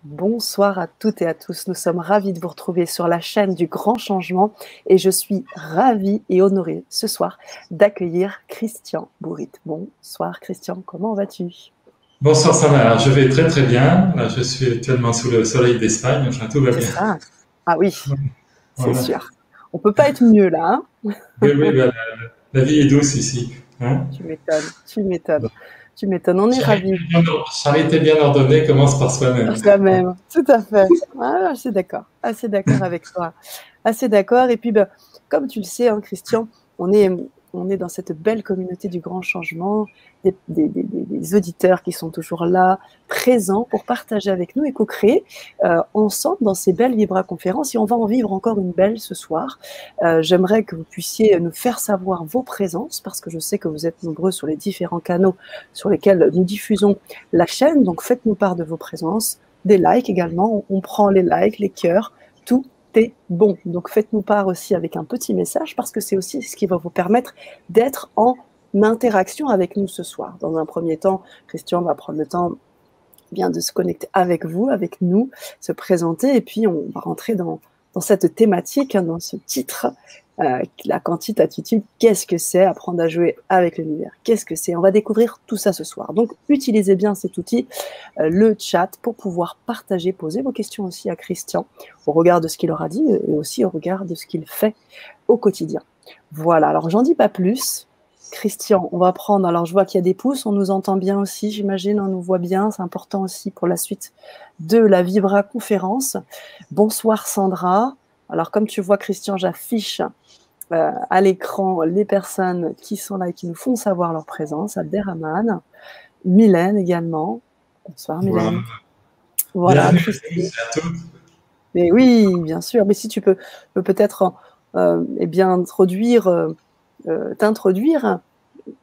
Bonsoir à toutes et à tous. Nous sommes ravis de vous retrouver sur la chaîne du Grand Changement et je suis ravie et honorée ce soir d'accueillir Christian Bourrit. Bonsoir Christian, comment vas-tu? Bonsoir Sana, alors je vais très très bien. Là, je suis actuellement sous le soleil d'Espagne, enfin tout va C'est bien. ça? Ah oui, c'est Voilà. sûr. On peut pas être mieux là, hein? Oui, oui, ben, la vie est douce ici, hein. Tu m'étonnes, tu m'étonnes, tu m'étonnes. On est ravis. Charité bien ordonnée commence par soi-même. Soi-même, tout à fait. Ah, assez d'accord avec toi. Assez d'accord. Et puis, ben, comme tu le sais, hein, Christian, on est, on est dans cette belle communauté du grand changement, des auditeurs qui sont toujours là, présents pour partager avec nous et co-créer ensemble dans ces belles Vibra-conférences. Et on va en vivre encore une belle ce soir. J'aimerais que vous puissiez nous faire savoir vos présences, parce que je sais que vous êtes nombreux sur les différents canaux sur lesquels nous diffusons la chaîne. Donc, faites-nous part de vos présences, des likes également. On prend les likes, les cœurs, tout est bon. Donc, faites-nous part aussi avec un petit message parce que c'est aussi ce qui va vous permettre d'être en interaction avec nous ce soir. Dans un premier temps, Christian va prendre le temps bien de se connecter avec vous, avec nous, se présenter et puis on va rentrer dans cette thématique, hein, dans ce titre. La quantitative, qu'est-ce que c'est? Apprendre à jouer avec l'univers, qu'est-ce que c'est? On va découvrir tout ça ce soir. Donc, utilisez bien cet outil, le chat, pour pouvoir partager, poser vos questions aussi à Christian, au regard de ce qu'il aura dit et aussi au regard de ce qu'il fait au quotidien. Voilà, alors j'en dis pas plus. Christian, on va prendre, alors je vois qu'il y a des pouces, on nous entend bien aussi, j'imagine, on nous voit bien, c'est important aussi pour la suite de la Vibra conférence. Bonsoir Sandra. Alors comme tu vois Christian, j'affiche à l'écran les personnes qui sont là et qui nous font savoir leur présence. Abderrahman, Mylène également. Bonsoir Mylène. Voilà. Bienvenue à tous. Mais oui, bien sûr. Mais si tu peux peut-être t'introduire,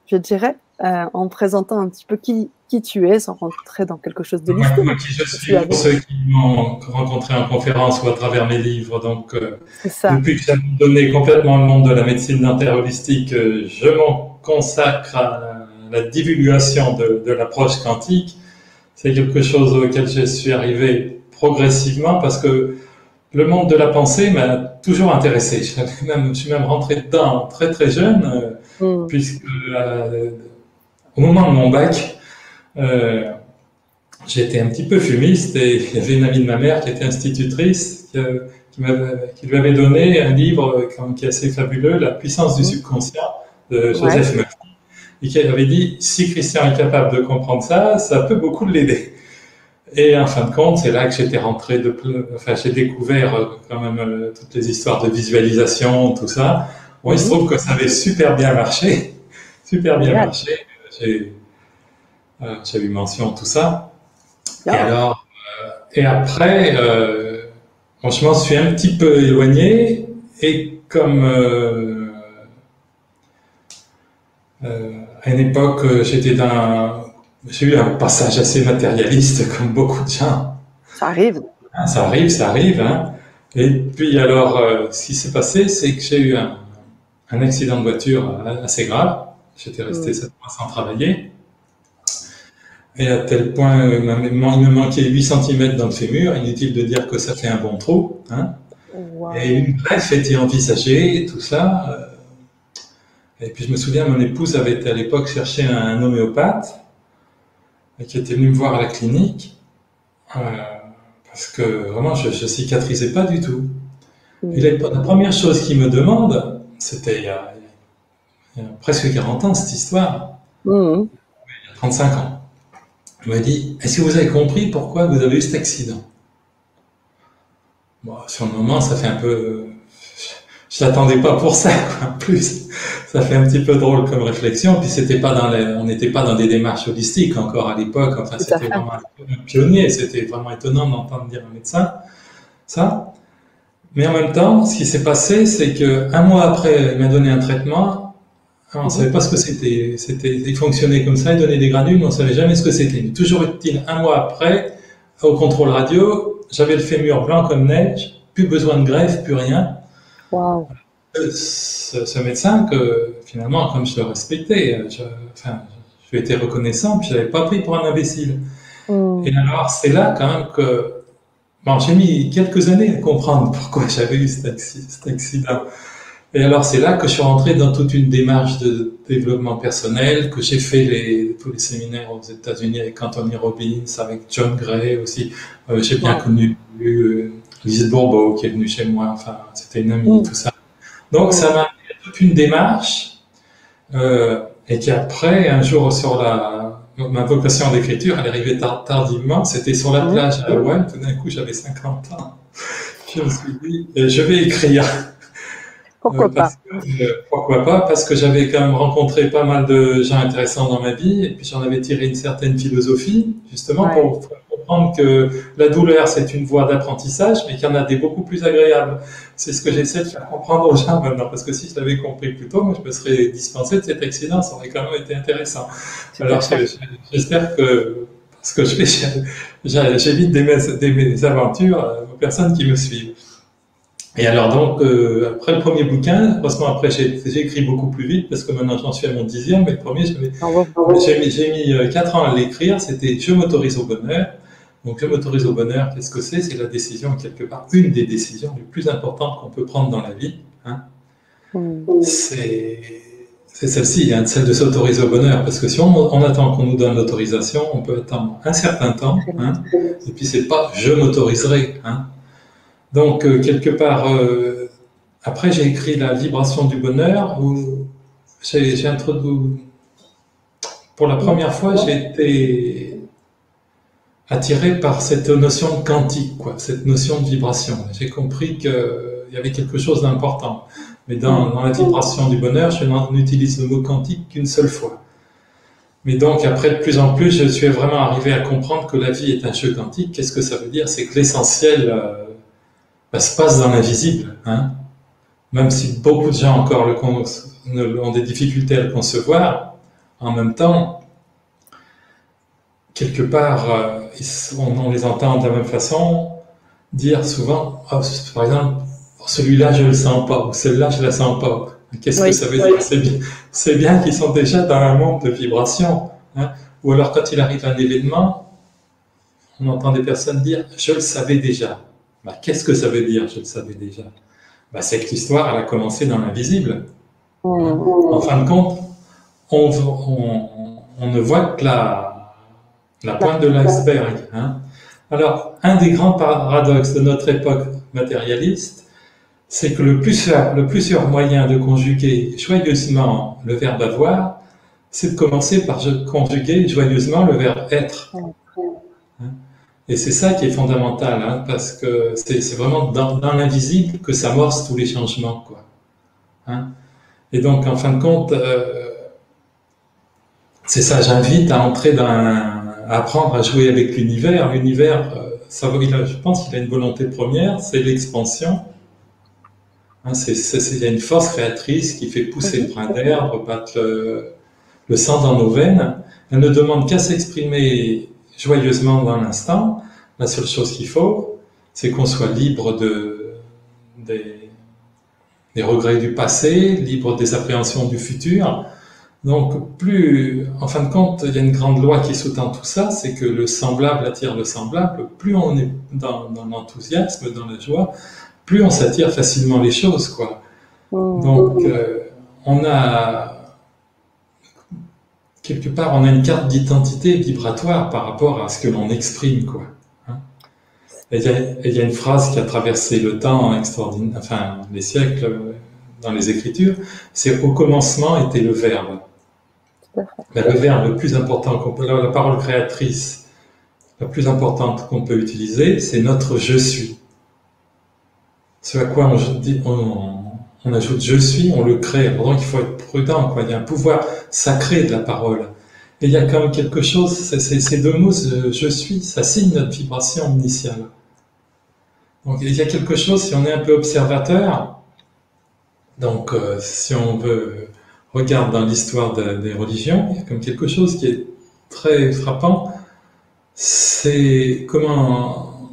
je dirais, en présentant un petit peu qui tu es, sans rentrer dans quelque chose de listé. Moi, qui je suis, pour ceux qui m'ont rencontré en conférence ou à travers mes livres. Donc, depuis que j'ai abandonné complètement le monde de la médecine dentaire holistique, je m'en consacre à la divulgation de l'approche quantique. C'est quelque chose auquel je suis arrivé progressivement parce que le monde de la pensée m'a toujours intéressé. Je suis même rentré dedans très très jeune, puisque au moment de mon bac, j'étais un petit peu fumiste et il y avait une amie de ma mère qui était institutrice qui lui avait donné un livre qui est assez fabuleux, La puissance du subconscient de Joseph Murphy, et qui avait dit si Christian est capable de comprendre ça, ça peut beaucoup l'aider. Et en fin de compte, c'est là que j'étais rentré j'ai découvert quand même toutes les histoires de visualisation, tout ça. Bon, il se trouve que ça avait super bien marché, super bien marché. J'ai eu mention tout ça. Et alors, et après, je m'en suis un petit peu éloigné et comme à une époque, j'ai eu un passage assez matérialiste, comme beaucoup de gens. Ça arrive. Ça arrive. Hein. Et puis alors, ce qui s'est passé, c'est que j'ai eu un accident de voiture assez grave. J'étais resté 7 mois sans travailler. Et à tel point, il me manquait 8 cm dans le fémur. Inutile de dire que ça fait un bon trou. Hein. Wow. Et une greffe était envisagée, tout ça. Et puis je me souviens, mon épouse avait été à l'époque chercher un homéopathe qui était venu me voir à la clinique parce que vraiment je cicatrisais pas du tout. Et la première chose qu'il me demande, c'était il y a presque 40 ans cette histoire, il y a 35 ans, il m'a dit est-ce que vous avez compris pourquoi vous avez eu cet accident? Bon, sur le moment ça fait un peu, je n'attendais pas pour ça quoi. En plus ça fait un petit peu drôle comme réflexion, puis on n'était pas dans des démarches holistiques encore à l'époque, enfin c'était vraiment un pionnier, c'était vraiment étonnant d'entendre dire un médecin ça. Mais en même temps, ce qui s'est passé, c'est qu'un mois après, il m'a donné un traitement, on ne savait pas ce que c'était, il fonctionnait comme ça, il donnait des granules, mais on ne savait jamais ce que c'était. Mais toujours est-il, un mois après, au contrôle radio, j'avais le fémur blanc comme neige, plus besoin de greffe, plus rien. Wow. Ce médecin que finalement, comme je le respectais, je lui étais reconnaissant, puis je l'avais pas pris pour un imbécile. Et alors, c'est là quand même que bon, j'ai mis quelques années à comprendre pourquoi j'avais eu cet accident. Et alors, c'est là que je suis rentré dans toute une démarche de développement personnel, que j'ai fait tous les séminaires aux États-Unis avec Anthony Robbins, avec John Gray aussi. J'ai bien Wow. connu Lise Bourbeau qui est venue chez moi, enfin, c'était une amie, tout ça. Donc, ça m'a fait toute une démarche, et qui après, un jour, ma vocation d'écriture, elle arrivait tardivement, c'était sur la plage à Hawaï, tout d'un coup, j'avais 50 ans. Je me suis dit, je vais écrire. Pourquoi pas? Pourquoi pas? Parce que j'avais quand même rencontré pas mal de gens intéressants dans ma vie, et puis j'en avais tiré une certaine philosophie, justement Ouais. pour comprendre que la douleur, c'est une voie d'apprentissage, mais qu'il y en a des beaucoup plus agréables. C'est ce que j'essaie de faire comprendre aux gens maintenant, parce que si je l'avais compris plus tôt, moi je me serais dispensé de cet accident, ça aurait quand même été intéressant. Tout Alors à fait. j'espère que ce que je fais, j'évite des aventures aux personnes qui me suivent. Et alors donc, après le premier bouquin, heureusement après j'ai écrit beaucoup plus vite parce que maintenant j'en suis à mon 10e, mais le premier Bravo. j'ai mis 4 ans à l'écrire, c'était Je m'autorise au bonheur. Donc Je m'autorise au bonheur, qu'est-ce que c'est? C'est la décision, quelque part, une des décisions les plus importantes qu'on peut prendre dans la vie. Hein. C'est celle-ci, hein, celle de s'autoriser au bonheur, parce que si on attend qu'on nous donne l'autorisation, on peut attendre un certain temps, hein, et puis c'est pas je m'autoriserai. Hein. Donc, quelque part, après, j'ai écrit La vibration du bonheur, où j'ai introduit, pour la première fois, j'ai été attiré par cette notion quantique, quoi, cette notion de vibration. J'ai compris qu'il y avait quelque chose d'important. Mais dans la vibration du bonheur, je n'utilise le mot quantique qu'une seule fois. Mais donc, après, de plus en plus, je suis vraiment arrivé à comprendre que la vie est un jeu quantique. Qu'est-ce que ça veut dire? C'est que l'essentiel se passe dans l'invisible. Hein. Même si beaucoup de gens encore ont des difficultés à le concevoir, en même temps, quelque part, on les entend de la même façon dire souvent, oh, par exemple, celui-là je le sens pas, ou celle-là je la sens pas. Qu'est-ce que ça veut dire? C'est bien qu'ils sont déjà dans un monde de vibration. Hein. Ou alors quand il arrive un événement, on entend des personnes dire, je le savais déjà. Bah, qu'est-ce que ça veut dire, je le savais déjà? Bah, c'est que l'histoire, elle a commencé dans l'invisible. Hein. En fin de compte, on ne voit que la pointe de l'iceberg. Hein. Alors, un des grands paradoxes de notre époque matérialiste, c'est que le plus sûr moyen de conjuguer joyeusement le verbe avoir, c'est de commencer par conjuguer joyeusement le verbe être. Hein. Et c'est ça qui est fondamental, hein, parce que c'est vraiment dans l'invisible que s'amorcent tous les changements, quoi. Hein. Et donc, en fin de compte, c'est ça, j'invite à entrer à apprendre à jouer avec l'univers. L'univers, je pense qu'il a une volonté première, c'est l'expansion. Hein, il y a une force créatrice qui fait pousser le brin d'herbe, battre le sang dans nos veines. Elle ne demande qu'à s'exprimer joyeusement dans l'instant. La seule chose qu'il faut, c'est qu'on soit libre des regrets du passé, libre des appréhensions du futur. Donc, en fin de compte, il y a une grande loi qui sous-tend tout ça, c'est que le semblable attire le semblable. Plus on est dans l'enthousiasme, dans la joie, plus on s'attire facilement les choses, quoi. Donc, on a quelque part, on a une carte d'identité vibratoire par rapport à ce que l'on exprime, quoi. Hein. Et il y a une phrase qui a traversé le temps extraordinaire, enfin les siècles dans les Écritures, c'est au commencement était le Verbe. Mais le verbe le plus important la parole créatrice la plus importante qu'on peut utiliser, c'est notre je suis. Ce à quoi on ajoute je suis, on le crée. Donc il faut être prudent, quoi. Il y a un pouvoir sacré de la parole. Et il y a quand même quelque chose, ces deux mots, je suis, ça signe notre vibration initiale. Donc il y a quelque chose, si on est un peu observateur, donc si on veut regarde dans l'histoire des religions, il y a comme quelque chose qui est très frappant, c'est comment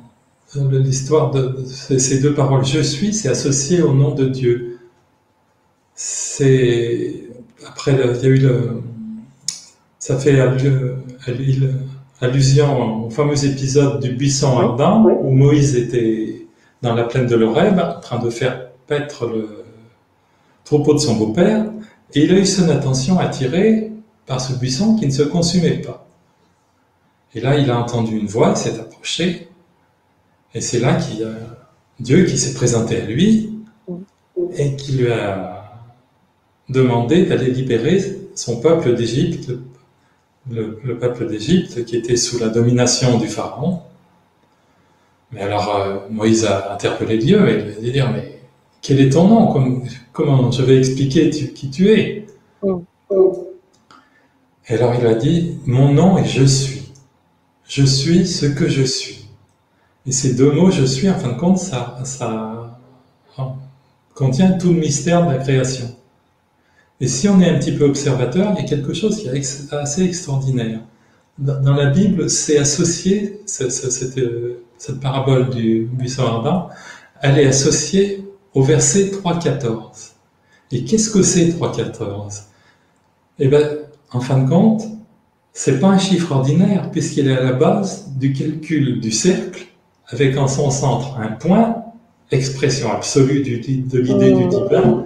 l'histoire de ces deux paroles « je suis » c'est associé au nom de Dieu. Après, il y a eu ça fait à l'île allusion au fameux épisode du buisson ardent, où Moïse était dans la plaine de l'Horeb, en train de faire paître le troupeau de son beau-père, et il a eu son attention attirée par ce buisson qui ne se consumait pas. Et là, il a entendu une voix, il s'est approché, et c'est là qu'il y a Dieu qui s'est présenté à lui, et qui lui a demandé d'aller libérer son peuple d'Égypte, le peuple d'Égypte qui était sous la domination du pharaon. Mais alors Moïse a interpellé Dieu et il a dit dire mais quel est ton nom? Comment je vais expliquer qui tu es? Et alors il a dit mon nom est je suis. Je suis ce que je suis. Et ces deux mots je suis, en fin de compte, ça contient tout le mystère de la création. Et si on est un petit peu observateur, il y a quelque chose qui est assez extraordinaire. Dans la Bible, c'est associé, cette parabole du buisson ardent, elle est associée au verset 3,14. Et qu'est-ce que c'est 3,14? Eh bien, en fin de compte, c'est pas un chiffre ordinaire, puisqu'il est à la base du calcul du cercle, avec en son centre un point, expression absolue de l'idée du divin,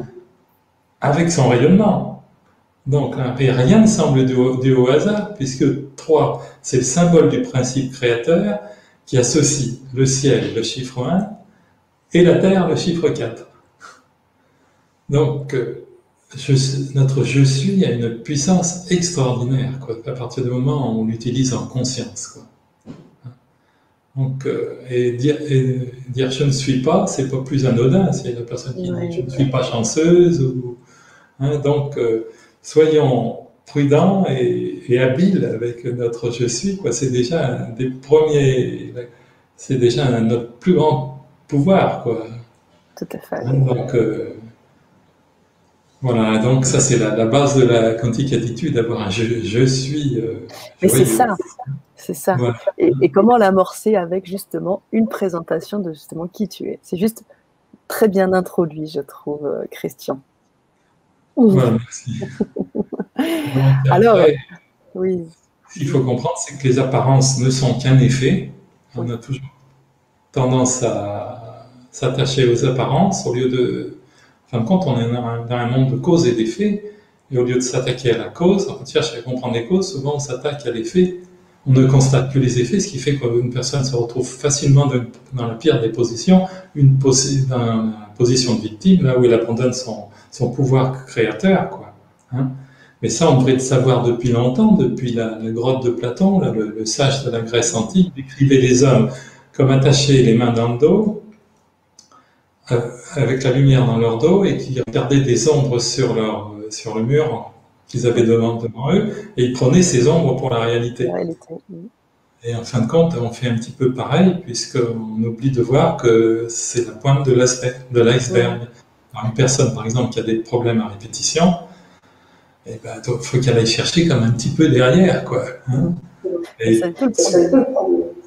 avec son rayonnement. Donc rien ne semble dû au hasard, puisque 3, c'est le symbole du principe créateur qui associe le ciel, le chiffre 1, et la terre, le chiffre 4. Donc notre je suis a une puissance extraordinaire, quoi, à partir du moment où on l'utilise en conscience, quoi. Donc, et dire je ne suis pas, c'est pas plus anodin. C'est la personne qui dit je ne suis pas chanceuse. Donc, soyons prudents et habiles avec notre je suis, quoi. C'est déjà un des premiers, c'est déjà notre plus grand pouvoir, quoi. Tout à fait. Donc, voilà, donc ça c'est la base de la quantique attitude, d'avoir un je suis. Mais c'est ça. C'est ça. Voilà. Et comment l'amorcer avec justement une présentation de justement qui tu es. C'est juste très bien introduit, je trouve, Christian. Voilà, merci. Donc, alors, après, oui. Ce qu'il faut comprendre, c'est que les apparences ne sont qu'un effet. On a toujours tendance à s'attacher aux apparences au lieu de... En fin de compte, on est dans un monde de causes et d'effets, et au lieu de s'attaquer à la cause, on cherche à comprendre les causes, souvent on s'attaque à l'effet. On ne constate que les effets, ce qui fait qu'une personne se retrouve facilement dans la pire des positions, dans la position de victime, là où elle abandonne son pouvoir créateur, quoi. Mais ça, on devrait le savoir depuis longtemps, depuis la grotte de Platon, là, le sage de la Grèce antique décrivait les hommes comme attachés les mains dans le dos, avec la lumière dans leur dos, et qui regardaient des ombres sur le mur qu'ils avaient devant eux, et ils prenaient ces ombres pour la réalité. Et en fin de compte, on fait un petit peu pareil, puisqu'on oublie de voir que c'est la pointe de l'iceberg. Alors, une personne, par exemple, qui a des problèmes à répétition, il faut qu'elle aille chercher comme un petit peu derrière, quoi.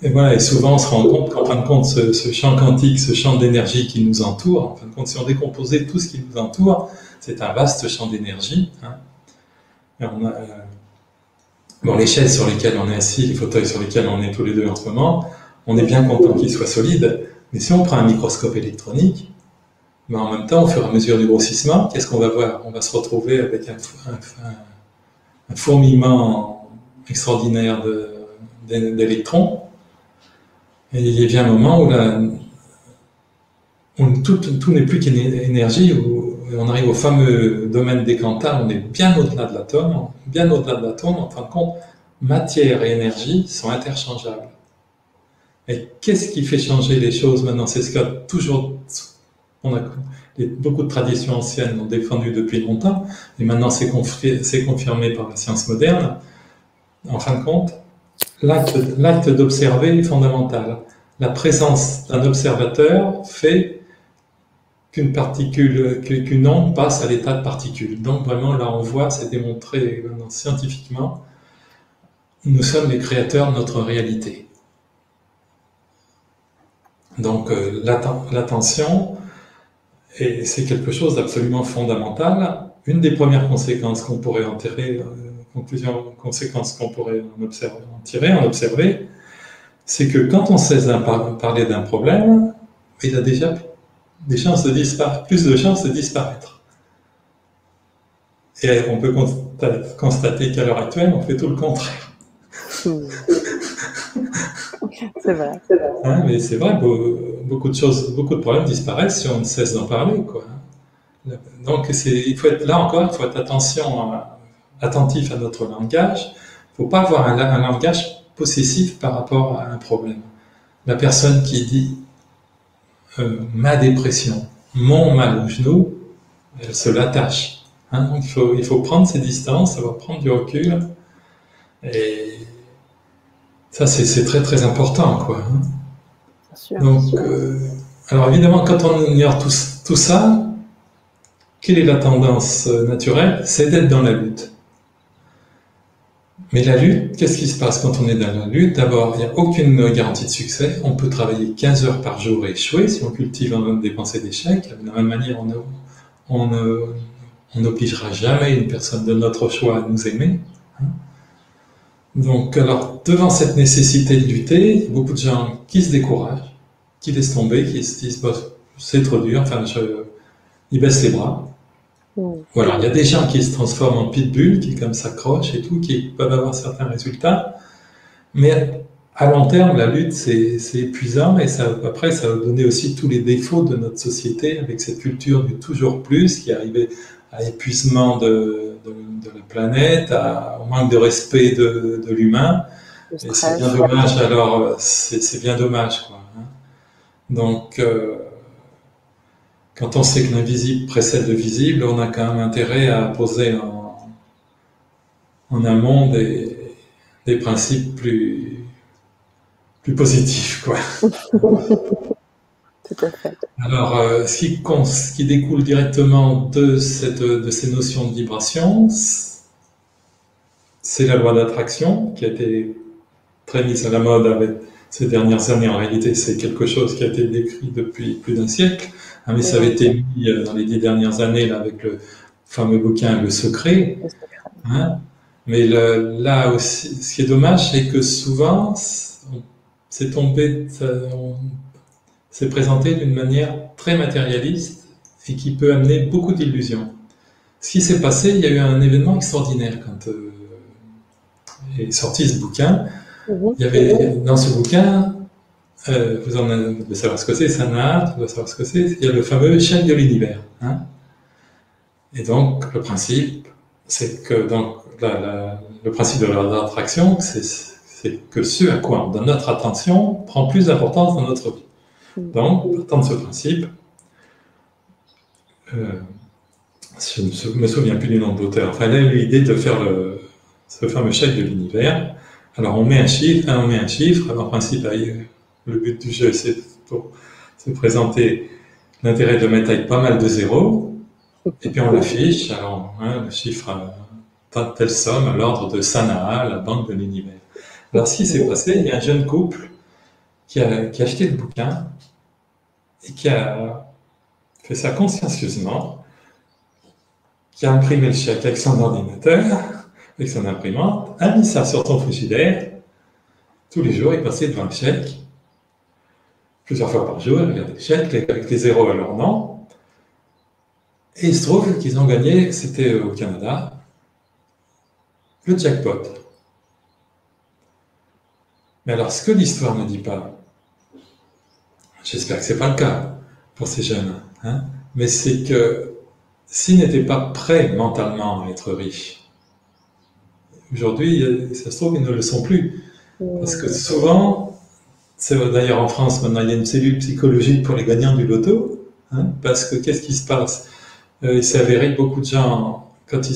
Et voilà, et souvent on se rend compte qu'en fin de compte, ce champ quantique, ce champ d'énergie qui nous entoure, en fin de compte, si on décomposait tout ce qui nous entoure, c'est un vaste champ d'énergie. Et on a, les chaises sur lesquelles on est assis, les fauteuils sur lesquels on est tous les deux en ce moment, on est bien content qu'ils soient solides, mais si on prend un microscope électronique, en même temps, au fur et à mesure du grossissement, qu'est-ce qu'on va voir? On va se retrouver avec un fourmillement extraordinaire d'électrons. Et il vient un moment où tout n'est plus qu'énergie, où on arrive au fameux domaine des quanta, on est bien au-delà de l'atome. En fin de compte, matière et énergie sont interchangeables. Et qu'est-ce qui fait changer les choses maintenant? C'est ce qu'a toujours... beaucoup de traditions anciennes l'ont défendu depuis longtemps, et maintenant c'est confirmé par la science moderne. En fin de compte, l'acte d'observer est fondamental. La présence d'un observateur fait qu'une onde passe à l'état de particule. Donc vraiment, là on voit, c'est démontré maintenant scientifiquement, nous sommes les créateurs de notre réalité. Donc l'attention, et c'est quelque chose d'absolument fondamental. Une des premières conséquences qu'on pourrait conclusion, conséquence qu'on pourrait en observer, c'est que quand on sait parler d'un problème, il a déjà des chances de plus de chances de disparaître. Et on peut constater qu'à l'heure actuelle, on fait tout le contraire. C'est vrai. Hein, mais c'est vrai, beaucoup de problèmes disparaissent si on ne cesse d'en parler, quoi. Donc, il faut être attentif à notre langage. Il ne faut pas avoir un langage possessif par rapport à un problème. La personne qui dit ma dépression, mon mal au genou, elle se l'attache. Hein, donc il faut prendre ses distances, savoir prendre du recul. Et ça, c'est très très important, quoi. Hein. Bien sûr. Donc, alors évidemment, quand on ignore tout ça, quelle est la tendance naturelle? C'est d'être dans la lutte. Mais la lutte, qu'est-ce qui se passe quand on est dans la lutte? D'abord, il n'y a aucune garantie de succès. On peut travailler 15 heures par jour et échouer si on cultive des pensées d'échec. De la même manière, on n'obligera jamais une personne de notre choix à nous aimer. Donc, alors, devant cette nécessité de lutter, il y a beaucoup de gens qui se découragent, qui laissent tomber, qui se disent c'est trop dur, ils baissent les bras. Voilà, il y a des gens qui se transforment en pitbull, qui comme s'accrochent et tout, qui peuvent avoir certains résultats, mais à long terme, la lutte, c'est épuisant, et après, ça va donner aussi tous les défauts de notre société, avec cette culture du toujours plus, qui est arrivée à l'épuisement de la planète, au manque de respect de l'humain, et c'est bien dommage, alors, c'est bien dommage, quoi. Hein. Donc, quand on sait que l'invisible précède le visible, on a quand même intérêt à poser en amont des principes plus positifs, quoi. Tout à fait. Alors, ce qui découle directement de ces notions de vibration, c'est la loi d'attraction, qui a été très mise à la mode avec ces dernières années. En réalité, c'est quelque chose qui a été décrit depuis plus d'un siècle. Mais ça avait été mis dans les 10 dernières années là, avec le fameux bouquin Le Secret. Hein. Mais là aussi, ce qui est dommage, c'est que souvent, c'est présenté d'une manière très matérialiste et qui peut amener beaucoup d'illusions. Ce qui s'est passé, il y a eu un événement extraordinaire quand est sorti ce bouquin. Il y avait dans ce bouquin, vous devez savoir ce que c'est, Sana, tu dois savoir ce que c'est, il y a le fameux chèque de l'univers. Hein. Et donc, le principe, c'est que le principe de l'attraction, c'est que ce à quoi on donne notre attention prend plus d'importance dans notre vie. Donc, partant de ce principe, je ne me souviens plus du nom de l'auteur, enfin, elle a eu l'idée de faire ce fameux chèque de l'univers. Alors, on met un chiffre, alors en principe, le but du jeu, c'est pour se présenter l'intérêt de mettre avec pas mal de zéros, et puis on l'affiche, alors le chiffre, telle somme à l'ordre de Sanaa, la banque de l'univers. Alors, ce qui s'est passé, il y a un jeune couple qui a acheté le bouquin et qui a fait ça consciencieusement, qui a imprimé le chèque avec son ordinateur, avec son imprimante, a mis ça sur son frigidaire. Tous les jours, il passait devant le chèque, plusieurs fois par jour, il regardait le chèque avec les zéros à leur nom. Et il se trouve qu'ils ont gagné, c'était au Canada, le jackpot. Mais alors, ce que l'histoire ne dit pas, j'espère que ce n'est pas le cas pour ces jeunes, hein, mais c'est que s'ils n'étaient pas prêts mentalement à être riches, aujourd'hui, ça se trouve, ils ne le sont plus. Parce que souvent, c'est d'ailleurs en France, maintenant, il y a une cellule psychologique pour les gagnants du loto, hein, parce que qu'est-ce qui se passe? Il s'est avéré que beaucoup de gens, quand ils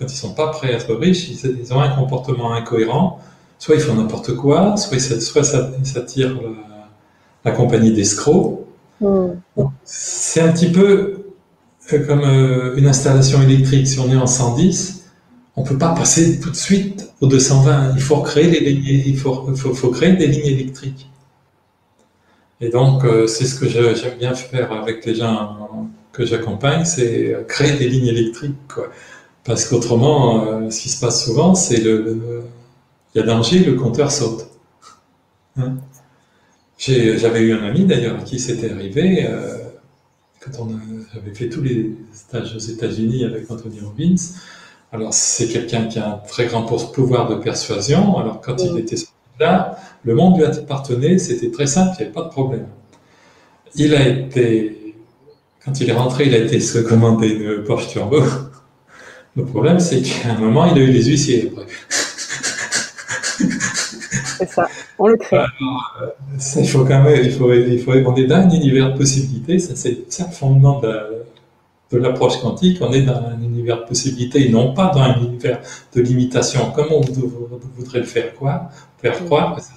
sont pas prêts à être riches, ils ont un comportement incohérent. Soit ils font n'importe quoi, soit ils s'attirent la compagnie d'escrocs. C'est un petit peu comme une installation électrique. Si on est en 110, on ne peut pas passer tout de suite au 220. Il faut créer faut créer des lignes électriques. Et donc, c'est ce que j'aime bien faire avec les gens que j'accompagne, c'est créer des lignes électriques, quoi. Parce qu'autrement, ce qui se passe souvent, c'est il y a danger, le compteur saute. Hein. J'avais eu un ami d'ailleurs à qui c'était arrivé, quand j'avais fait tous les stages aux États-Unis avec Anthony Robbins. Alors c'est quelqu'un qui a un très grand pouvoir de persuasion. Alors quand il était sorti là, le monde lui appartenait, c'était très simple, il n'y avait pas de problème. Quand il est rentré, il a été se commander une Porsche Turbo. Le problème, c'est qu'à un moment, il a eu les huissiers après. C'est ça, on le crée. Ça, il faut quand même, on est dans un univers de possibilités. Ça, c'est le fondement de l'approche quantique. On est dans un univers de possibilités et non pas dans un univers de limitation, comme on voudrait le faire croire.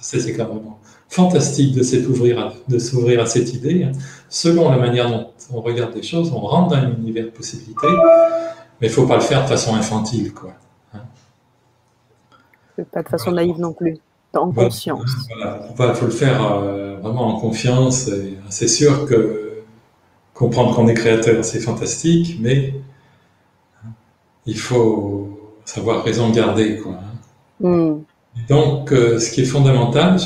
C'est quand même fantastique de s'ouvrir à cette idée. Selon la manière dont on regarde les choses, on rentre dans un univers de possibilités, mais il ne faut pas le faire de façon infantile, quoi. Pas de façon naïve non plus, en conscience. Voilà, il faut le faire vraiment en confiance. C'est sûr que comprendre qu'on est créateur, c'est fantastique, mais il faut savoir raison garder, quoi. Donc, ce qui est fondamental,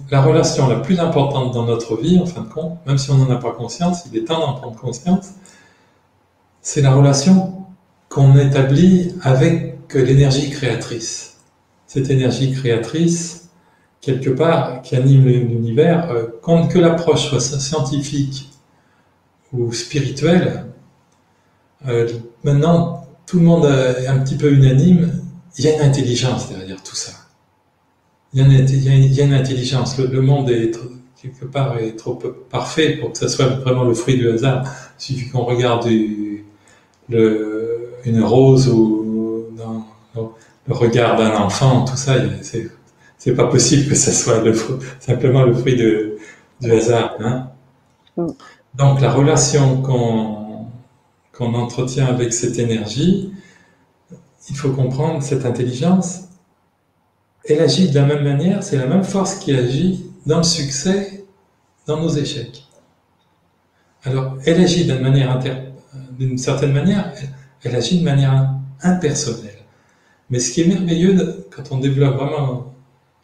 la relation la plus importante dans notre vie, en fin de compte, même si on n'en a pas conscience, il est temps d'en prendre conscience, c'est la relation qu'on établit avec l'énergie créatrice. Cette énergie créatrice, quelque part, qui anime l'univers, que l'approche soit scientifique ou spirituelle, maintenant, tout le monde est un petit peu unanime, il y a une intelligence derrière tout ça. Il y a une intelligence. Le monde quelque part est trop parfait pour que ça soit vraiment le fruit du hasard. Il suffit qu'on regarde une rose ou le regard d'un enfant, tout ça, c'est pas possible que ça soit simplement le fruit du hasard. Hein. Donc la relation qu'on entretient avec cette énergie, il faut comprendre cette intelligence. Elle agit de la même manière, c'est la même force qui agit dans le succès, dans nos échecs. Alors, elle agit d'une certaine manière, elle agit de manière impersonnelle. Mais ce qui est merveilleux, quand on développe vraiment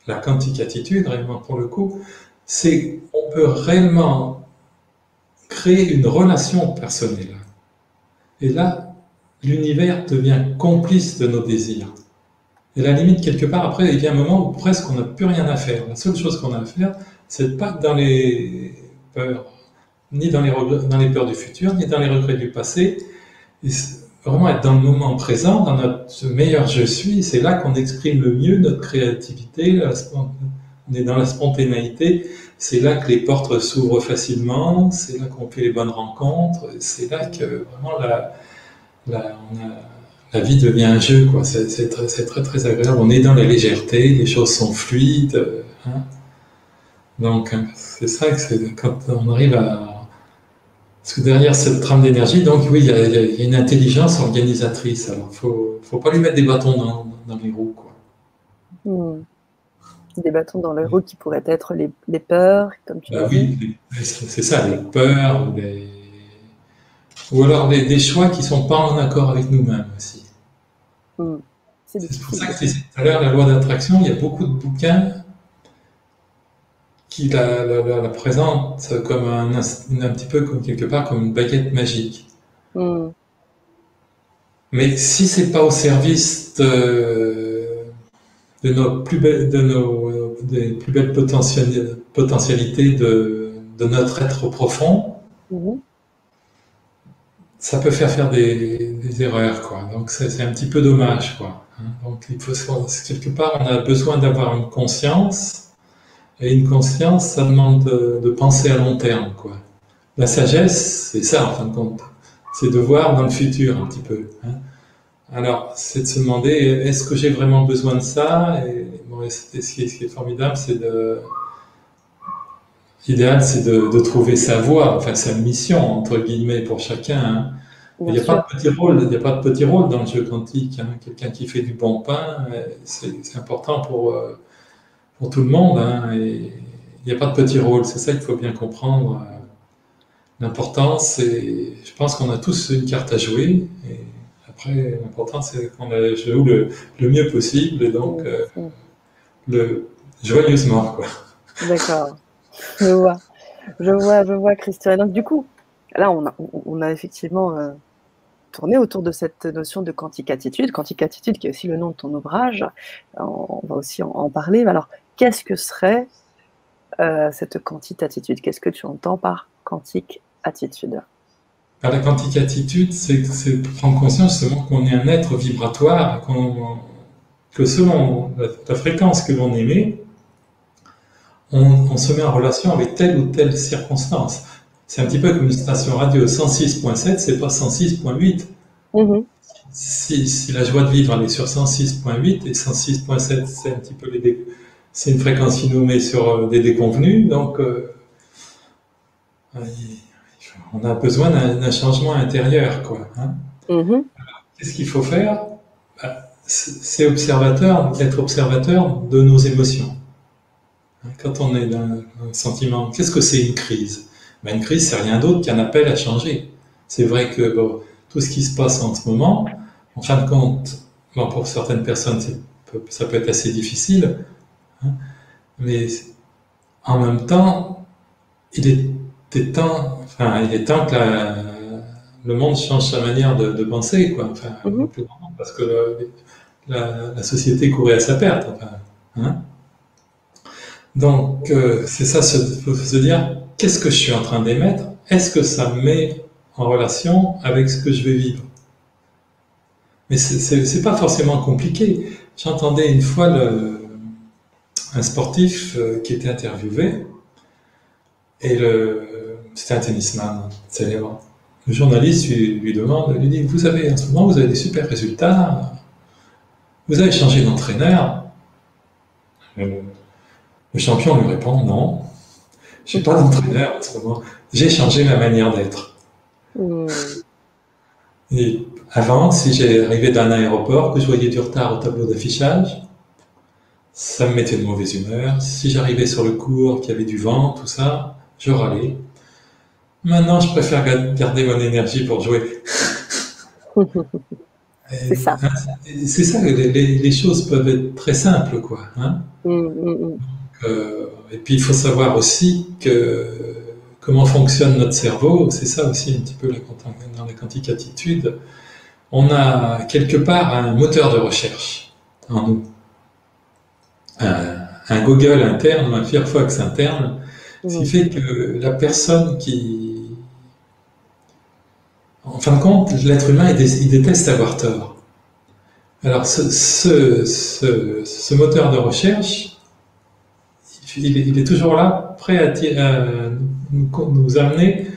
la quantique attitude, réellement pour le coup, c'est qu'on peut réellement créer une relation personnelle. Et là, l'univers devient complice de nos désirs. Et la limite, quelque part, après, il y a un moment où presque on n'a plus rien à faire. La seule chose qu'on a à faire, c'est de pas être dans les peurs, ni dans les peurs du futur, ni dans les regrets du passé. Et vraiment être dans le moment présent, dans notre meilleur je suis. C'est là qu'on exprime le mieux notre créativité. On est dans la spontanéité. C'est là que les portes s'ouvrent facilement. C'est là qu'on fait les bonnes rencontres. C'est là que vraiment la vie devient un jeu, quoi. C'est très, très agréable. On est dans la légèreté, les choses sont fluides. Hein. Donc, c'est ça que quand on arrive à... Parce que derrière cette trame d'énergie, donc oui, il y a une intelligence organisatrice. Alors, faut pas lui mettre des bâtons dans les roues, quoi. Des bâtons dans les roues qui pourraient être les peurs, comme tu dis. Oui, c'est ça, les peurs, ou alors des choix qui ne sont pas en accord avec nous-mêmes aussi. C'est pour ça que je disais tout à l'heure, la loi d'attraction, il y a beaucoup de bouquins qui la présentent comme un petit peu comme quelque part comme une baguette magique. Mais si c'est pas au service des plus belles potentialités de notre être profond, ça peut faire des erreurs, quoi. Donc c'est un petit peu dommage, quoi. Donc quelque part, on a besoin d'avoir une conscience, et une conscience, ça demande de penser à long terme, quoi. La sagesse, c'est ça, en fin de compte. C'est de voir dans le futur, un petit peu. Hein. Alors, c'est de se demander, est-ce que j'ai vraiment besoin de ça? Et ce qui est formidable, l'idéal, c'est de trouver sa voie, enfin sa mission, entre guillemets, pour chacun. Hein. Il n'y a pas de petit rôle dans le jeu quantique. Hein. Quelqu'un qui fait du bon pain, c'est important pour tout le monde. Hein. Et il n'y a pas de petit rôle. C'est ça qu'il faut bien comprendre. L'important, je pense qu'on a tous une carte à jouer. Et Après, l'important, c'est qu'on joue le mieux possible, et donc joyeusement, quoi. D'accord. Je vois. Je vois, Christian. Et donc, du coup, là, on a effectivement tourné autour de cette notion de quantique-attitude qui est aussi le nom de ton ouvrage. On va aussi en parler. Alors, qu'est-ce que serait cette quantique-attitude? Qu'est-ce que tu entends par quantique-attitude? La quantique-attitude, c'est prendre conscience justement qu'on est un être vibratoire, que selon la fréquence que l'on émet, on se met en relation avec telle ou telle circonstance. C'est un petit peu comme une station radio. 106.7, c'est pas 106.8. Mmh. Si la joie de vivre, elle est sur 106.8 et 106.7, c'est un petit peu c'est une fréquence qui nous met sur des déconvenus, donc on a besoin d'un changement intérieur, quoi. Hein. Mmh. Qu'est-ce qu'il faut faire? C'est être observateur de nos émotions. Quand on est dans un sentiment, qu'est-ce que c'est une crise? Une crise, c'est rien d'autre qu'un appel à changer. C'est vrai que tout ce qui se passe en ce moment, en fin de compte, pour certaines personnes, ça peut être assez difficile, hein, mais en même temps, il est temps que le monde change sa manière de penser, quoi. Enfin, parce que la société courait à sa perte. Enfin, hein. Donc, c'est ça, faut se dire, qu'est-ce que je suis en train d'émettre? Est-ce que ça me met en relation avec ce que je vais vivre? Mais c'est pas forcément compliqué. J'entendais une fois un sportif qui était interviewé, et c'était un tennisman célèbre. Le journaliste lui demande, lui dit, vous savez, en ce moment, vous avez des super résultats, vous avez changé d'entraîneur? Le champion lui répond, non, je n'ai pas d'entraîneur en ce moment, j'ai changé ma manière d'être. Et avant, si j'arrivais d'un aéroport, que je voyais du retard au tableau d'affichage, ça me mettait de mauvaise humeur. Si j'arrivais sur le cours, qu'il y avait du vent, tout ça, je râlais. Maintenant, je préfère garder mon énergie pour jouer. C'est ça. C'est ça, les choses peuvent être très simples, quoi. Hein. Et puis, il faut savoir aussi comment fonctionne notre cerveau. C'est ça aussi un petit peu dans la quantique-attitude. On a quelque part un moteur de recherche en nous. Un Google interne ou un Firefox interne, ce qui fait que la personne en fin de compte, l'être humain, il déteste avoir tort. Alors, ce moteur de recherche, il est toujours là, prêt à nous amener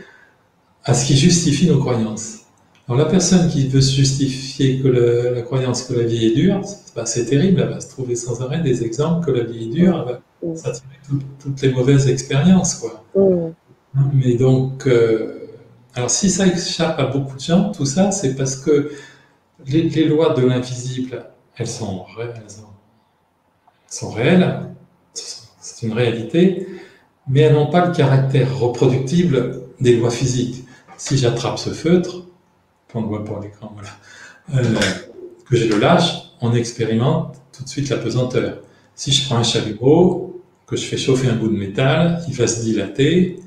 à ce qui justifie nos croyances. Alors, la personne qui veut se justifier que la croyance que la vie est dure, c'est terrible, elle va se trouver sans arrêt des exemples que la vie est dure, elle va s'attirer toutes les mauvaises expériences, quoi. Mais donc, alors si ça échappe à beaucoup de gens, tout ça, c'est parce que les lois de l'invisible, elles sont réelles, c'est une réalité, mais elles n'ont pas le caractère reproductible des lois physiques. Si j'attrape ce feutre, qu'on ne voit pas à l'écran, voilà, que je le lâche, on expérimente tout de suite la pesanteur. Si je prends un chalumeau, que je fais chauffer un bout de métal, il va se dilater,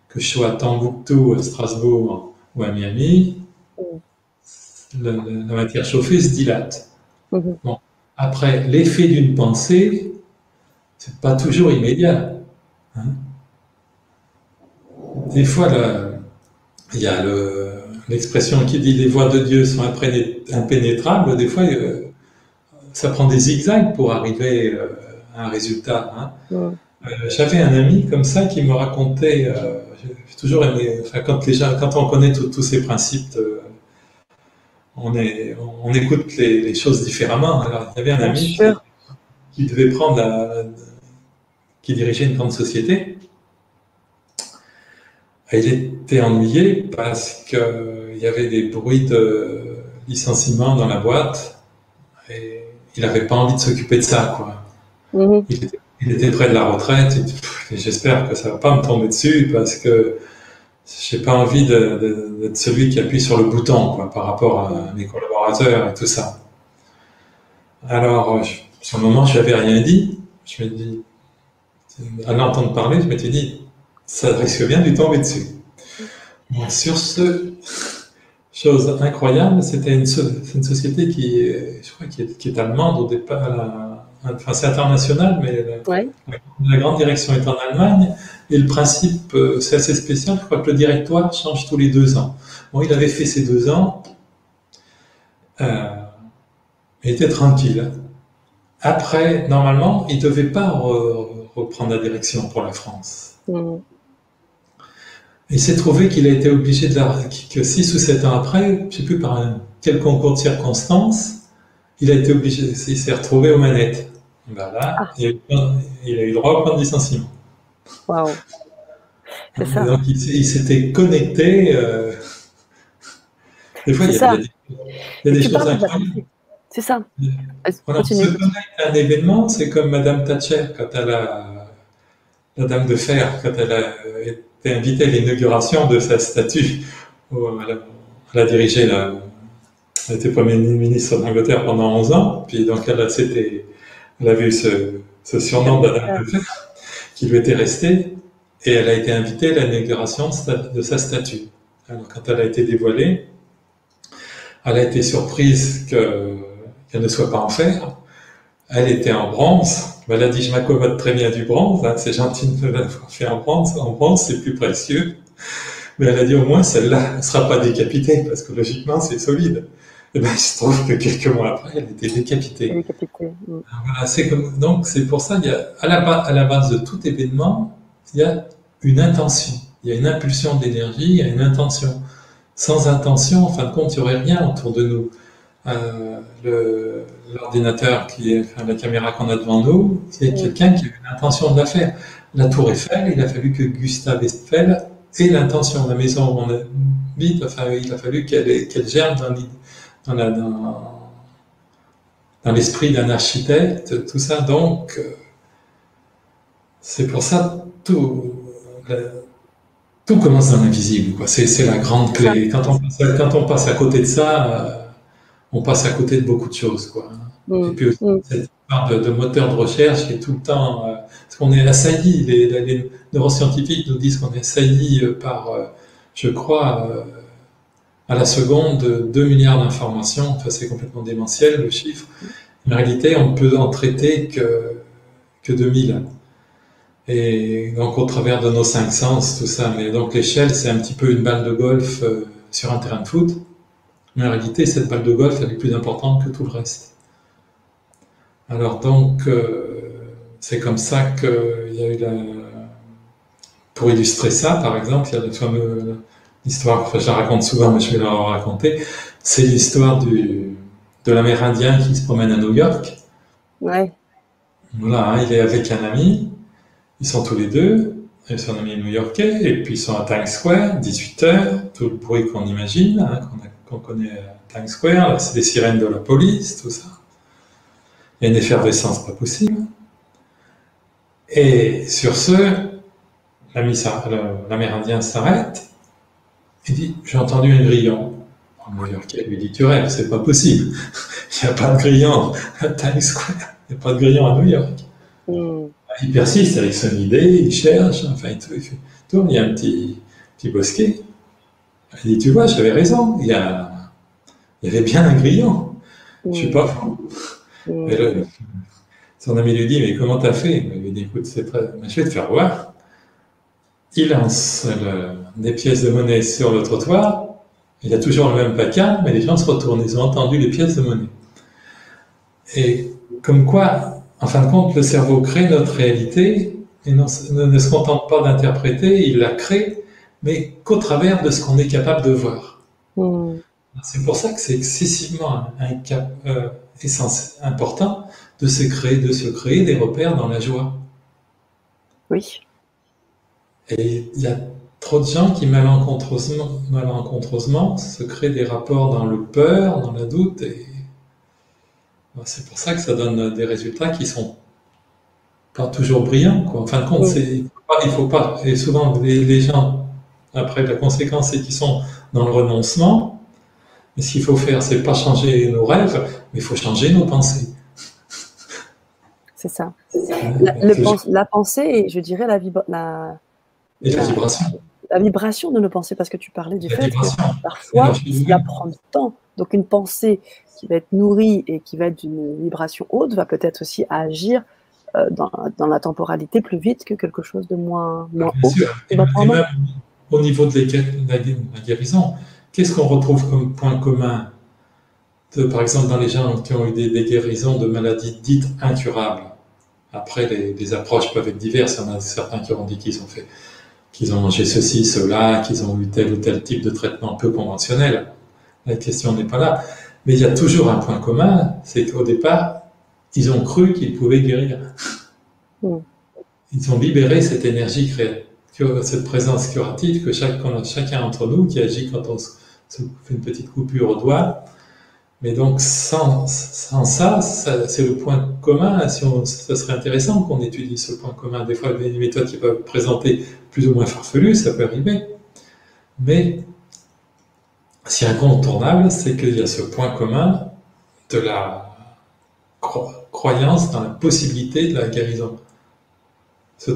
que je sois à Tombouctou, à Strasbourg ou à Miami, la matière chauffée se dilate. Bon. Après, l'effet d'une pensée, c'est pas toujours immédiat. Hein. Des fois, il y a l'expression qui dit les voies de Dieu sont impénétrables. Des fois, ça prend des zigzags pour arriver à un résultat. Hein. J'avais un ami comme ça qui me racontait, j'ai toujours aimé, enfin, quand on connaît tous ces principes, on écoute les choses différemment. Alors, il y avait un ami qui devait qui dirigeait une grande société. Et il était ennuyé parce qu'il y avait des bruits de licenciement dans la boîte et il n'avait pas envie de s'occuper de ça, quoi. Il était près de la retraite et j'espère que ça ne va pas me tomber dessus parce que j'ai pas envie d'être celui qui appuie sur le bouton, quoi, par rapport à mes collaborateurs et tout ça. Alors, sur le moment, je n'avais rien dit. Je me dis, à l'entendre parler, je m'étais dit, ça risque bien de lui tomber dessus. Bon, sur ce, chose incroyable, c'était une société je crois, qui est allemande au départ. Enfin, c'est international, mais Ouais. la grande direction est en Allemagne. Et le principe, c'est assez spécial. Je crois que le directoire change tous les 2 ans. Bon, il avait fait ses 2 ans. Il était tranquille. Après, normalement, il ne devait pas reprendre la direction pour la France. Il s'est trouvé qu'il a été obligé que 6 ou 7 ans après, je ne sais plus par quel concours de circonstances, il a été obligé, il s'est retrouvé aux manettes. Ben là, il a eu droit au plan de licenciement. Waouh. C'est ça. Donc il s'était connecté. Des fois, il y a des choses incroyables. C'est ça. Voilà, se connecter à un événement, c'est comme Madame Thatcher, quand la Dame de Fer, quand elle a été invitée à l'inauguration de sa statue. Elle a dirigé elle était Premier ministre d'Angleterre pendant 11 ans, puis donc elle avait eu ce surnom de la Dame de Fer qui lui était resté, et elle a été invitée à l'inauguration de sa statue. Alors quand elle a été dévoilée, elle a été surprise qu'elle ne soit pas en fer. Elle était en bronze. Elle a dit, je m'accommode très bien du bronze, hein, c'est gentil de l'avoir fait en bronze. En bronze, c'est plus précieux. Mais elle a dit, au moins, celle-là ne sera pas décapitée, parce que logiquement, c'est solide. Et bien, il se trouve que quelques mois après, elle était décapitée. Voilà, donc, c'est pour ça, à la base de tout événement, il y a une intention. Il y a une impulsion d'énergie, il y a une intention. Sans intention, en fin de compte, il n'y aurait rien autour de nous. L'ordinateur, la caméra qu'on a devant nous, c'est quelqu'un qui a eu l'intention de la faire. La tour Eiffel, il a fallu que Gustave Eiffel ait l'intention. La maison où on habite, enfin, il a fallu qu'elle germe dans l'esprit d'un architecte, tout ça. Donc, c'est pour ça tout commence dans l'invisible, quoi. C'est la grande clé. Quand on passe à côté de ça, on passe à côté de beaucoup de choses, quoi. Et puis aussi, cette histoire de moteur de recherche qui est tout le temps... parce qu'on est assailli, les neuroscientifiques nous disent qu'on est assailli par, je crois, à la seconde, 2 milliards d'informations. Enfin, c'est complètement démentiel, le chiffre. En réalité, on ne peut en traiter que 2000. Et donc, au travers de nos 5 sens, tout ça. Mais donc, l'échelle, c'est un petit peu une balle de golf sur un terrain de foot. Mais en réalité, cette balle de golf, elle est plus importante que tout le reste. Alors donc, c'est comme ça qu'il y a eu pour illustrer ça, par exemple, il y a le fameux l'histoire, enfin je la raconte souvent, mais je vais la raconter, c'est l'histoire de l'Amérindien qui se promène à New York. Ouais. Voilà, hein, il est avec un ami, ils sont tous les deux, et son ami est new-yorkais, et puis ils sont à Times Square, 18h, tout le bruit qu'on imagine, hein, qu'on connaît à Times Square, là, c'est les sirènes de la police, tout ça. Il y a une effervescence pas possible. Et sur ce, l'Amérindien s'arrête et dit, j'ai entendu un grillon. Le New-Yorkais lui dit, tu rêves, c'est pas possible. Il n'y a pas de grillon à Times Square, il n'y a pas de grillon à New York. Il persiste avec son idée, il cherche, enfin, il tourne, il y a un petit bosquet. Il dit, tu vois, j'avais raison, il y avait bien un grillon. Je suis pas fou. Et là, son ami lui dit, mais comment t'as fait? Il lui dit, écoute, je vais te faire voir. Il lance des pièces de monnaie sur le trottoir. Il y a toujours le même placard, mais les gens se retournent. Ils ont entendu les pièces de monnaie. Et comme quoi, en fin de compte, le cerveau crée notre réalité et ne se contente pas d'interpréter, il la crée, mais qu'au travers de ce qu'on est capable de voir. C'est pour ça que c'est excessivement important de se créer des repères dans la joie. Oui. Et il y a trop de gens qui malencontreusement se créent des rapports dans le peur, dans la doute, et c'est pour ça que ça donne des résultats qui sont pas toujours brillants, quoi. En fin de compte, il faut pas, et souvent les gens Après, la conséquence, c'est qu'ils sont dans le renoncement. Mais ce qu'il faut faire, c'est pas changer nos rêves, mais il faut changer nos pensées. C'est ça. Hein, La pensée et je dirais et la vibration. la vibration de nos pensées, parce que tu parlais du La fait que vibration. parfois, cela prend du temps. Donc une pensée qui va être nourrie et qui va être d'une vibration haute va peut-être aussi agir dans la temporalité plus vite que quelque chose de moins Bien haut. sûr. Et même au niveau de la guérison, qu'est-ce qu'on retrouve comme point commun par exemple, dans les gens qui ont eu des guérisons de maladies dites incurables? Après, les approches peuvent être diverses. Il y en a certains qui ont dit qu'ils ont mangé ceci, cela, qu'ils ont eu tel ou tel type de traitement peu conventionnel. La question n'est pas là. Mais il y a toujours un point commun, c'est qu'au départ, ils ont cru qu'ils pouvaient guérir. Ils ont libéré cette énergie créative, cette présence curative que chacun d'entre nous qui agit quand on se fait une petite coupure au doigt. Mais donc, sans ça, c'est le point commun. Ça serait intéressant qu'on étudie ce point commun. Des fois, des méthodes qui peuvent présenter plus ou moins farfelues, ça peut arriver. Mais ce qui est incontournable, c'est qu'il y a ce point commun de la croyance dans la possibilité de la guérison.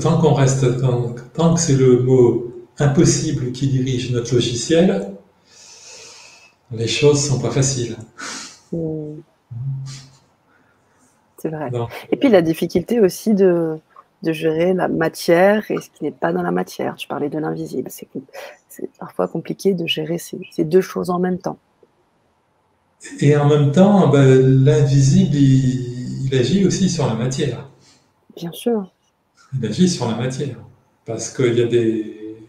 Tant qu'on reste, tant que c'est le mot impossible qui dirige notre logiciel, les choses sont pas faciles. C'est vrai. Non. Et puis la difficulté aussi de gérer la matière et ce qui n'est pas dans la matière. Tu parlais de l'invisible. C'est parfois compliqué de gérer ces deux choses en même temps. Et en même temps, l'invisible, il agit aussi sur la matière. Bien sûr. Il agit sur la matière. Parce qu'il y a des...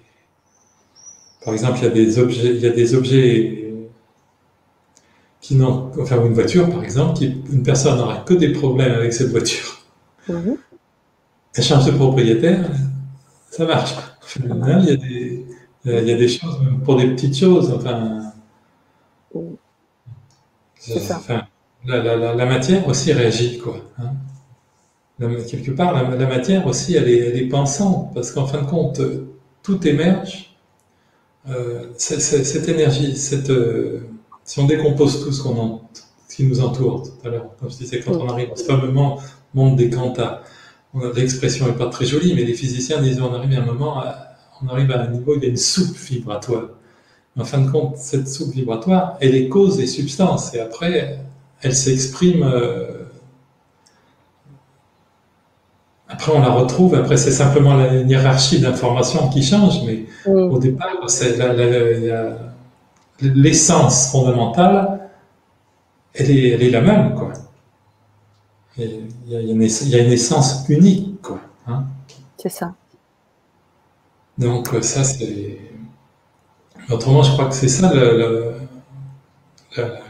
Par exemple, il y a des objets qui n'ont... Enfin, une voiture, par exemple, une personne n'aura que des problèmes avec cette voiture. Elle change de propriétaire, ça marche. Il y a des choses, même pour des petites choses, la matière aussi réagit, quoi. Hein. Quelque part, la matière aussi, elle est pensante, parce qu'en fin de compte, tout émerge. Cette énergie, si on décompose tout ce qui nous entoure tout à l'heure, comme je disais, quand on arrive à ce fameux monde des quantas, l'expression n'est pas très jolie, mais les physiciens disent on arrive à un moment, on arrive à un niveau où il y a une soupe vibratoire. Mais en fin de compte, cette soupe vibratoire, elle est cause des substances, et après, elle s'exprime. Après, on la retrouve. Après, c'est simplement la hiérarchie d'informations qui change, mais au départ, c'est l'essence fondamentale, elle est la même, quoi. Il y a une essence unique, quoi. Hein. C'est ça. Donc ça, c'est... Autrement, je crois que c'est ça,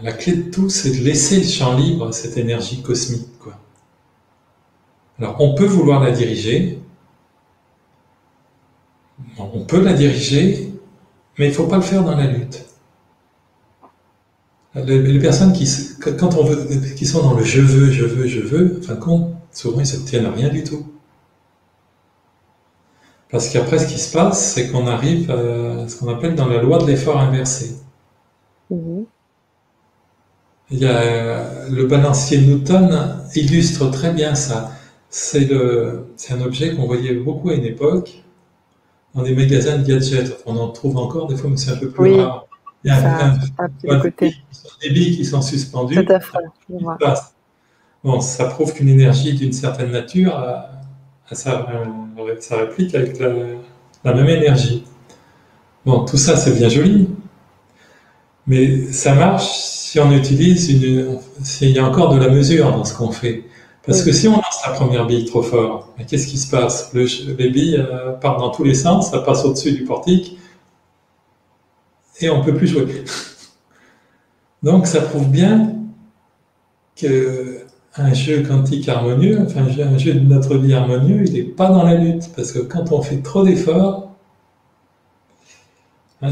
la clé de tout, c'est de laisser le champ libre à cette énergie cosmique, quoi. Alors, on peut vouloir la diriger, mais il ne faut pas le faire dans la lutte. Les personnes qui sont dans le je veux, en fin de compte, souvent ils ne s'obtiennent rien du tout. Parce qu'après, ce qui se passe, c'est qu'on arrive à ce qu'on appelle dans la loi de l'effort inversé. Il y a le balancier Newton illustre très bien ça. C'est un objet qu'on voyait beaucoup à une époque dans des magasins de gadgets. On en trouve encore des fois, mais c'est un peu plus rare. Il y a des billes qui sont suspendues. Tout à fait. Bon, ça prouve qu'une énergie d'une certaine nature a sa réplique avec la même énergie. Bon, tout ça, c'est bien joli, mais ça marche si on utilise s'il y a encore de la mesure dans ce qu'on fait. Parce que si on lance la première bille trop fort, qu'est-ce qui se passe? Les billes partent dans tous les sens, ça passe au-dessus du portique, et on ne peut plus jouer. Donc ça prouve bien qu'un jeu quantique harmonieux, un jeu de notre vie harmonieux, il n'est pas dans la lutte. Parce que quand on fait trop d'efforts,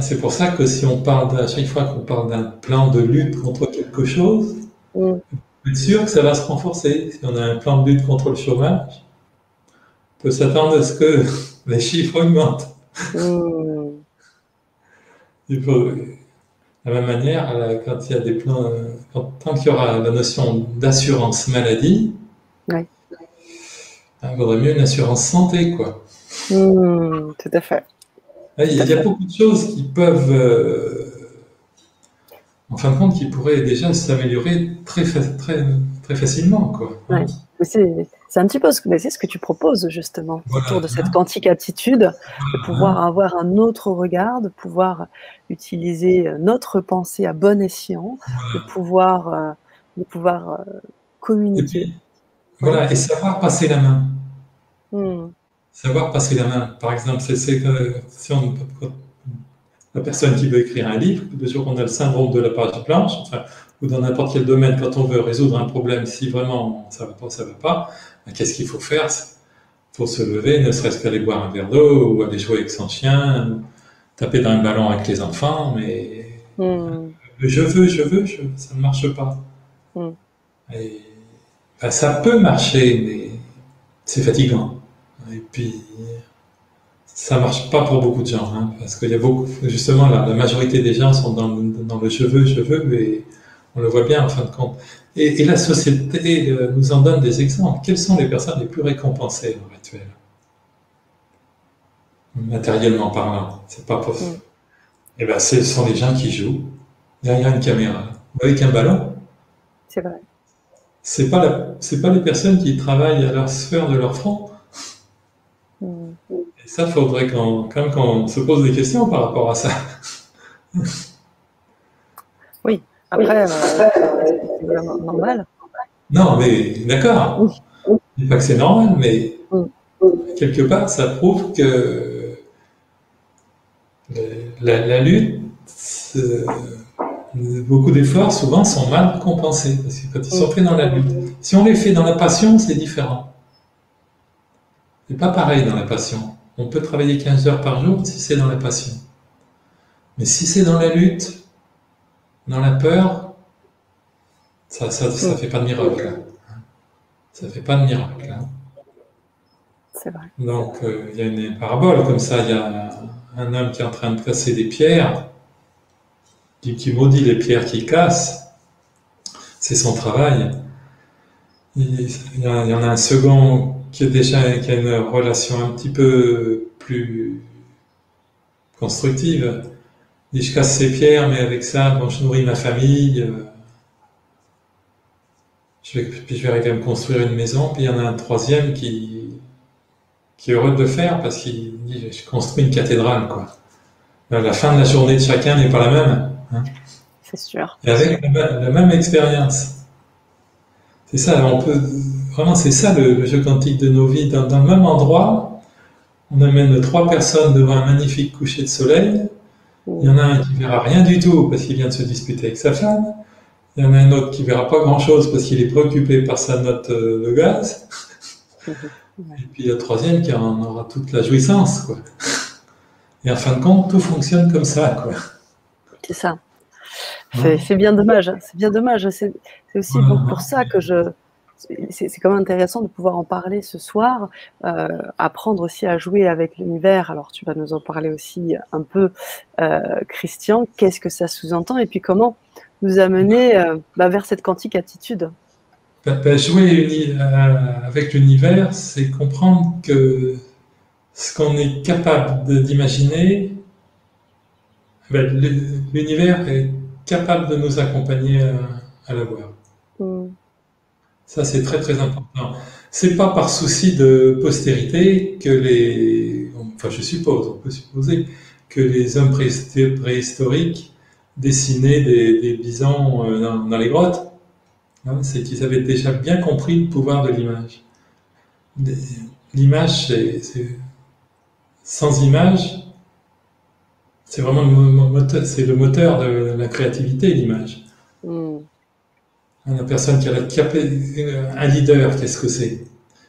c'est pour ça que si on parle, à chaque fois qu'on parle d'un plan de lutte contre quelque chose, on peut être sûr que ça va se renforcer. Si on a un plan de lutte contre le chômage, on peut s'attendre à ce que les chiffres augmentent. Il faut, de la même manière, quand il y a des plans, tant qu'il y aura la notion d'assurance maladie, Oui. il vaudrait mieux une assurance santé, quoi. Tout à fait. Il y a beaucoup de choses qui peuvent, en fin de compte, qui pourraient déjà s'améliorer très facilement, quoi. Ouais. C'est un petit peu c'est ce que tu proposes justement, Voilà. autour de cette quantique attitude, de pouvoir avoir un autre regard, de pouvoir utiliser notre pensée à bon escient, de pouvoir communiquer. Et puis, voilà, et savoir passer la main. Mmh. Savoir passer la main. Par exemple, si la personne qui veut écrire un livre, de sûr qu'on a le syndrome de la page blanche, enfin, ou dans n'importe quel domaine, quand on veut résoudre un problème, si vraiment ça va pas, qu'est-ce qu'il faut faire? Il faut se lever, ne serait-ce qu'aller boire un verre d'eau, ou aller jouer avec son chien, taper dans un ballon avec les enfants, mais je veux, ça ne marche pas. Et, ça peut marcher, mais c'est fatigant. Et puis, ça marche pas pour beaucoup de gens, hein, parce qu'il y a beaucoup, justement, la majorité des gens sont dans le je veux, et on le voit bien en fin de compte. Et la société nous en donne des exemples. Quelles sont les personnes les plus récompensées à l'heure actuelle? Matériellement parlant, c'est pas possible. Et ben, ce sont les gens qui jouent derrière une caméra, avec un ballon. C'est vrai. C'est pas les personnes qui travaillent à leur sphère de leur front. Et ça, il faudrait quand même qu'on se pose des questions par rapport à ça. Oui, après, c'est vraiment normal. Non, mais d'accord. Je dis pas que c'est normal, mais quelque part, ça prouve que la lutte, beaucoup d'efforts souvent sont mal compensés, parce que quand ils sont faits dans la lutte, si on les fait dans la passion, c'est différent. C'est pas pareil dans la passion. On peut travailler 15 heures par jour si c'est dans la passion. Mais si c'est dans la lutte, dans la peur, ça fait pas de miracle. Ça fait pas de miracle. Hein. C'est vrai. Donc, il y a une parabole comme ça. Il y a un homme qui est en train de casser des pierres, qui maudit les pierres qu'il casse. C'est son travail. Il y en a un second qui a une relation un petit peu plus constructive. Il dit, je casse ces pierres, mais avec ça, bon, je nourris ma famille. Puis je vais arriver à me construire une maison. Puis il y en a un troisième qui est heureux de le faire parce qu'il dit, je construis une cathédrale, quoi. La fin de la journée de chacun n'est pas la même. Hein. C'est sûr. Et avec la même expérience. C'est ça, vraiment, c'est ça le jeu quantique de nos vies. Dans le même endroit, on amène 3 personnes devant un magnifique coucher de soleil. Il y en a un qui verra rien du tout parce qu'il vient de se disputer avec sa femme. Il y en a un autre qui verra pas grand-chose parce qu'il est préoccupé par sa note de gaz. Et puis le troisième qui en aura toute la jouissance, quoi. Et en fin de compte, tout fonctionne comme ça, quoi. C'est ça. C'est bien dommage. C'est bien dommage. C'est aussi pour ça que c'est quand même intéressant de pouvoir en parler ce soir, apprendre aussi à jouer avec l'univers. Alors tu vas nous en parler aussi un peu, Christian. Qu'est-ce que ça sous-entend et puis comment nous amener vers cette quantique attitude? Jouer avec l'univers, c'est comprendre que ce qu'on est capable d'imaginer, l'univers est capable de nous accompagner à l'avoir. Ça, c'est très très important. C'est pas par souci de postérité que on peut supposer que les hommes préhistoriques dessinaient des bisons dans les grottes. Hein, c'est qu'ils avaient déjà bien compris le pouvoir de l'image. L'image, sans image, c'est vraiment le moteur de la créativité, l'image. La personne qui a un leader, qu'est-ce que c'est?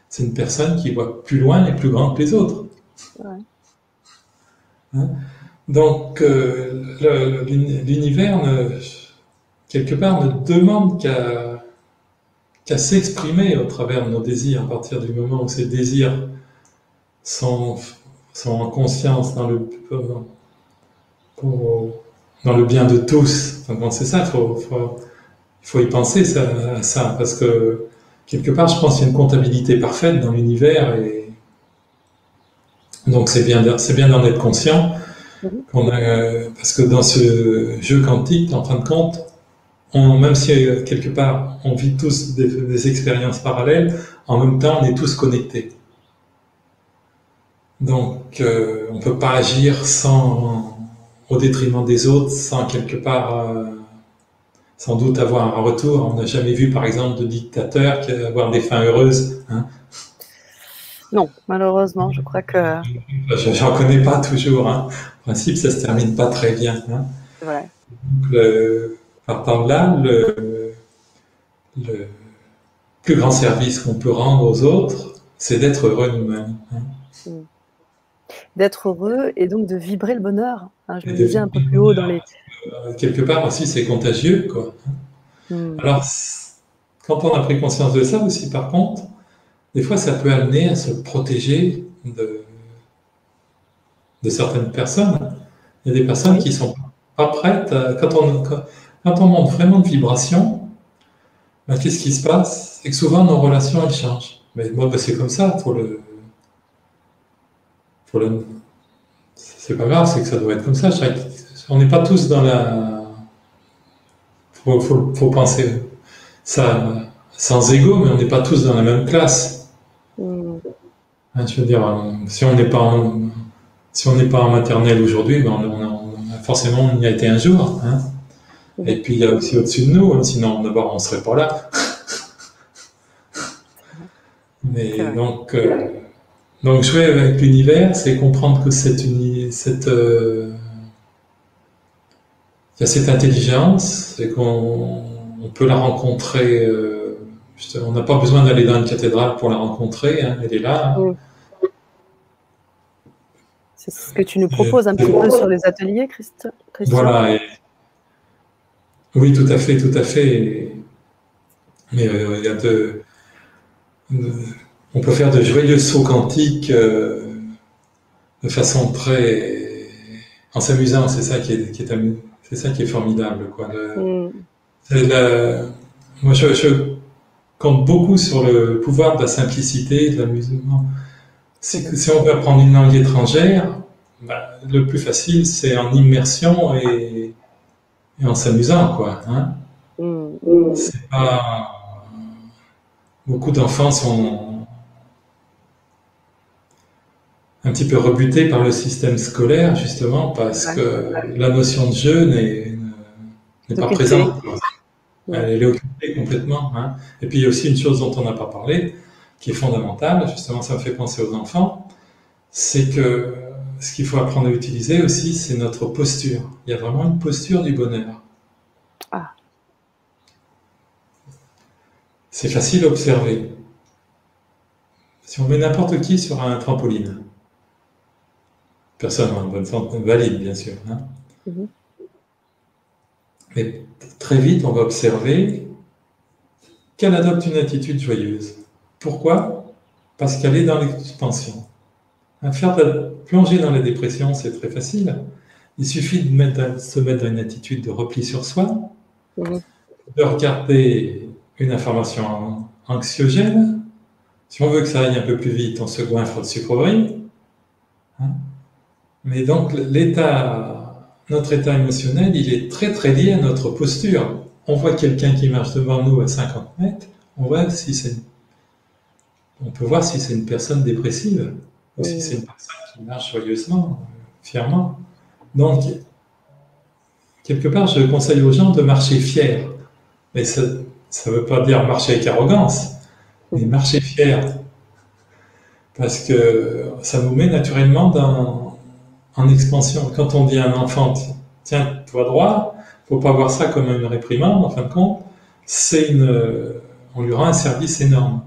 C'est une personne qui voit plus loin et plus grand que les autres. Ouais. Hein? Donc, l'univers, quelque part, ne demande qu'à s'exprimer au travers de nos désirs, à partir du moment où ces désirs sont en conscience, dans le bien de tous. Enfin, bon, c'est ça, il faut y penser à ça, parce que quelque part, je pense qu'il y a une comptabilité parfaite dans l'univers, et donc c'est bien d'en être conscient. Parce que dans ce jeu quantique, en fin de compte, même si quelque part on vit tous des expériences parallèles, en même temps on est tous connectés. Donc on ne peut pas agir au détriment des autres, sans quelque part sans doute avoir un retour. On n'a jamais vu par exemple de dictateur avoir des fins heureuses. Hein. Non, malheureusement, je crois que... J'en connais pas toujours. Hein. En principe, ça se termine pas très bien. Hein. C'est vrai. Donc, partant de là, le plus grand service qu'on peut rendre aux autres, c'est d'être heureux nous-mêmes. Hein. D'être heureux et donc de vibrer le bonheur. Hein, je me disais un peu plus haut dans les... Quelque part aussi, c'est contagieux, quoi. Alors, quand on a pris conscience de ça aussi, par contre, des fois, ça peut amener à se protéger de certaines personnes. Il y a des personnes qui sont pas prêtes. Quand on monte vraiment de vibration, ben, qu'est-ce qui se passe? C'est que souvent, nos relations, elles changent. Mais moi, ben, c'est comme ça. C'est pas grave, c'est que ça doit être comme ça. On n'est pas tous dans la... Faut penser ça sans ego, mais on n'est pas tous dans la même classe. Hein, je veux dire, si on n'est pas en maternelle aujourd'hui, ben forcément on y a été un jour. Hein. Et puis il y a aussi au-dessus de nous, hein, sinon d'abord on ne serait pas là. Mais donc jouer avec l'univers, c'est comprendre que il y a cette intelligence et qu'on peut la rencontrer. On n'a pas besoin d'aller dans une cathédrale pour la rencontrer, hein, elle est là. Hein. C'est ce que tu nous proposes un petit peu sur les ateliers, Christian. Voilà. Oui, tout à fait, tout à fait. Mais il y a on peut faire de joyeux sauts quantiques de façon très... en s'amusant, c'est ça qui est formidable, quoi. Moi, je compte beaucoup sur le pouvoir de la simplicité, de l'amusement. Si on veut apprendre une langue étrangère, bah, le plus facile, c'est en immersion et en s'amusant, quoi. Hein. C'est pas... Beaucoup d'enfants sont un petit peu rebutés par le système scolaire, justement, parce que la notion de jeu n'est pas présente. Elle est occupée complètement. Hein. Et puis il y a aussi une chose dont on n'a pas parlé, qui est fondamentale, justement ça me fait penser aux enfants, c'est que ce qu'il faut apprendre à utiliser aussi, c'est notre posture. Il y a vraiment une posture du bonheur. C'est facile à observer. Si on met n'importe qui sur un trampoline, personne en bonne santé, valide bien sûr, hein. Mais très vite, on va observer qu'elle adopte une attitude joyeuse. Pourquoi? Parce qu'elle est dans l'expansion. Plonger dans la dépression, c'est très facile. Il suffit de se mettre dans une attitude de repli sur soi, de regarder une information anxiogène. Si on veut que ça aille un peu plus vite, on se goinfre de sucreries. Hein? Mais donc, notre état émotionnel, il est très très lié à notre posture. On voit quelqu'un qui marche devant nous à 50 mètres, on peut voir si c'est une personne dépressive ou si c'est une personne qui marche joyeusement, fièrement. Donc, quelque part, je conseille aux gens de marcher fiers. Mais ça ne veut pas dire marcher avec arrogance, mais marcher fier. Parce que ça nous met naturellement en expansion. Quand on dit à un enfant, tiens, toi droit, il ne faut pas voir ça comme une réprimande, en fin de compte, on lui rend un service énorme.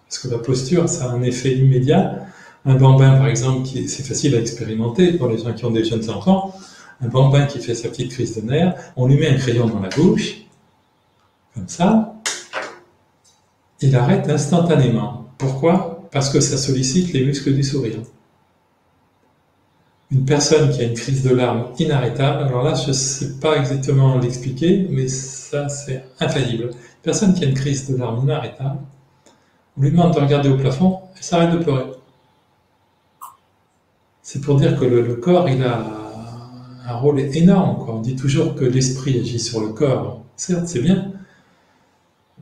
Parce que la posture, ça a un effet immédiat. Un bambin, par exemple, c'est facile à expérimenter pour les gens qui ont des jeunes enfants. Un bambin qui fait sa petite crise de nerfs, on lui met un crayon dans la bouche, comme ça, il arrête instantanément. Pourquoi? Parce que ça sollicite les muscles du sourire. une personne qui a une crise de larmes inarrêtable, alors là, je ne sais pas exactement l'expliquer, mais ça, c'est infaillible. Une personne qui a une crise de larmes inarrêtable, on lui demande de regarder au plafond, elle s'arrête de pleurer. C'est pour dire que le corps, il a un rôle énorme, quoi. On dit toujours que l'esprit agit sur le corps. Certes, c'est bien,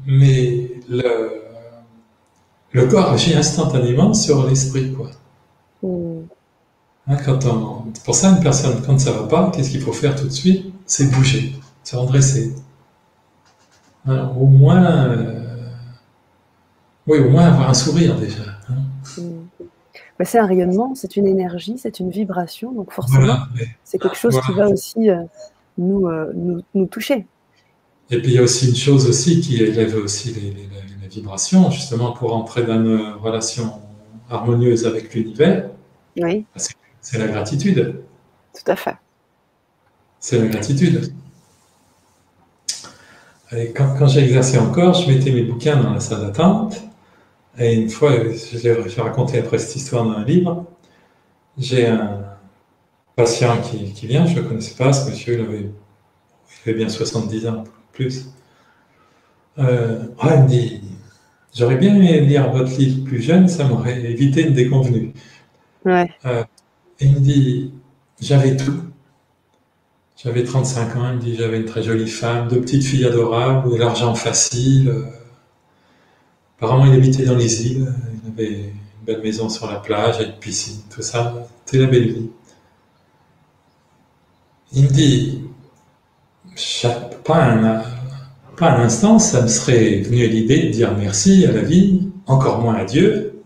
mais le corps agit instantanément sur l'esprit, quoi. Hein, c'est pour ça, une personne, quand ça va pas, qu'est-ce qu'il faut faire tout de suite? C'est bouger, se redresser. Hein, au moins avoir un sourire déjà. Hein. Mais c'est un rayonnement, c'est une énergie, c'est une vibration, donc forcément, c'est quelque chose qui va aussi nous toucher. Et puis il y a aussi une chose aussi qui élève aussi les vibrations, justement pour entrer dans une relation harmonieuse avec l'univers. Oui. C'est la gratitude. Tout à fait. C'est la gratitude. Et quand j'ai exercé encore, je mettais mes bouquins dans la salle d'attente. Et une fois, j'ai raconté après cette histoire dans un livre, j'ai un patient qui vient, je ne le connaissais pas, ce monsieur, il avait bien 70 ans, plus. Il me dit, j'aurais bien aimé lire votre livre plus jeune, ça m'aurait évité une déconvenue. Ouais. Et il me dit, j'avais tout. J'avais 35 ans, il me dit, j'avais une très jolie femme, 2 petites filles adorables, l'argent facile. Apparemment, il habitait dans les îles, il avait une belle maison sur la plage, avec piscine, tout ça. C'était la belle vie. Il me dit, pas un instant, ça me serait venu à l'idée de dire merci à la vie, encore moins à Dieu.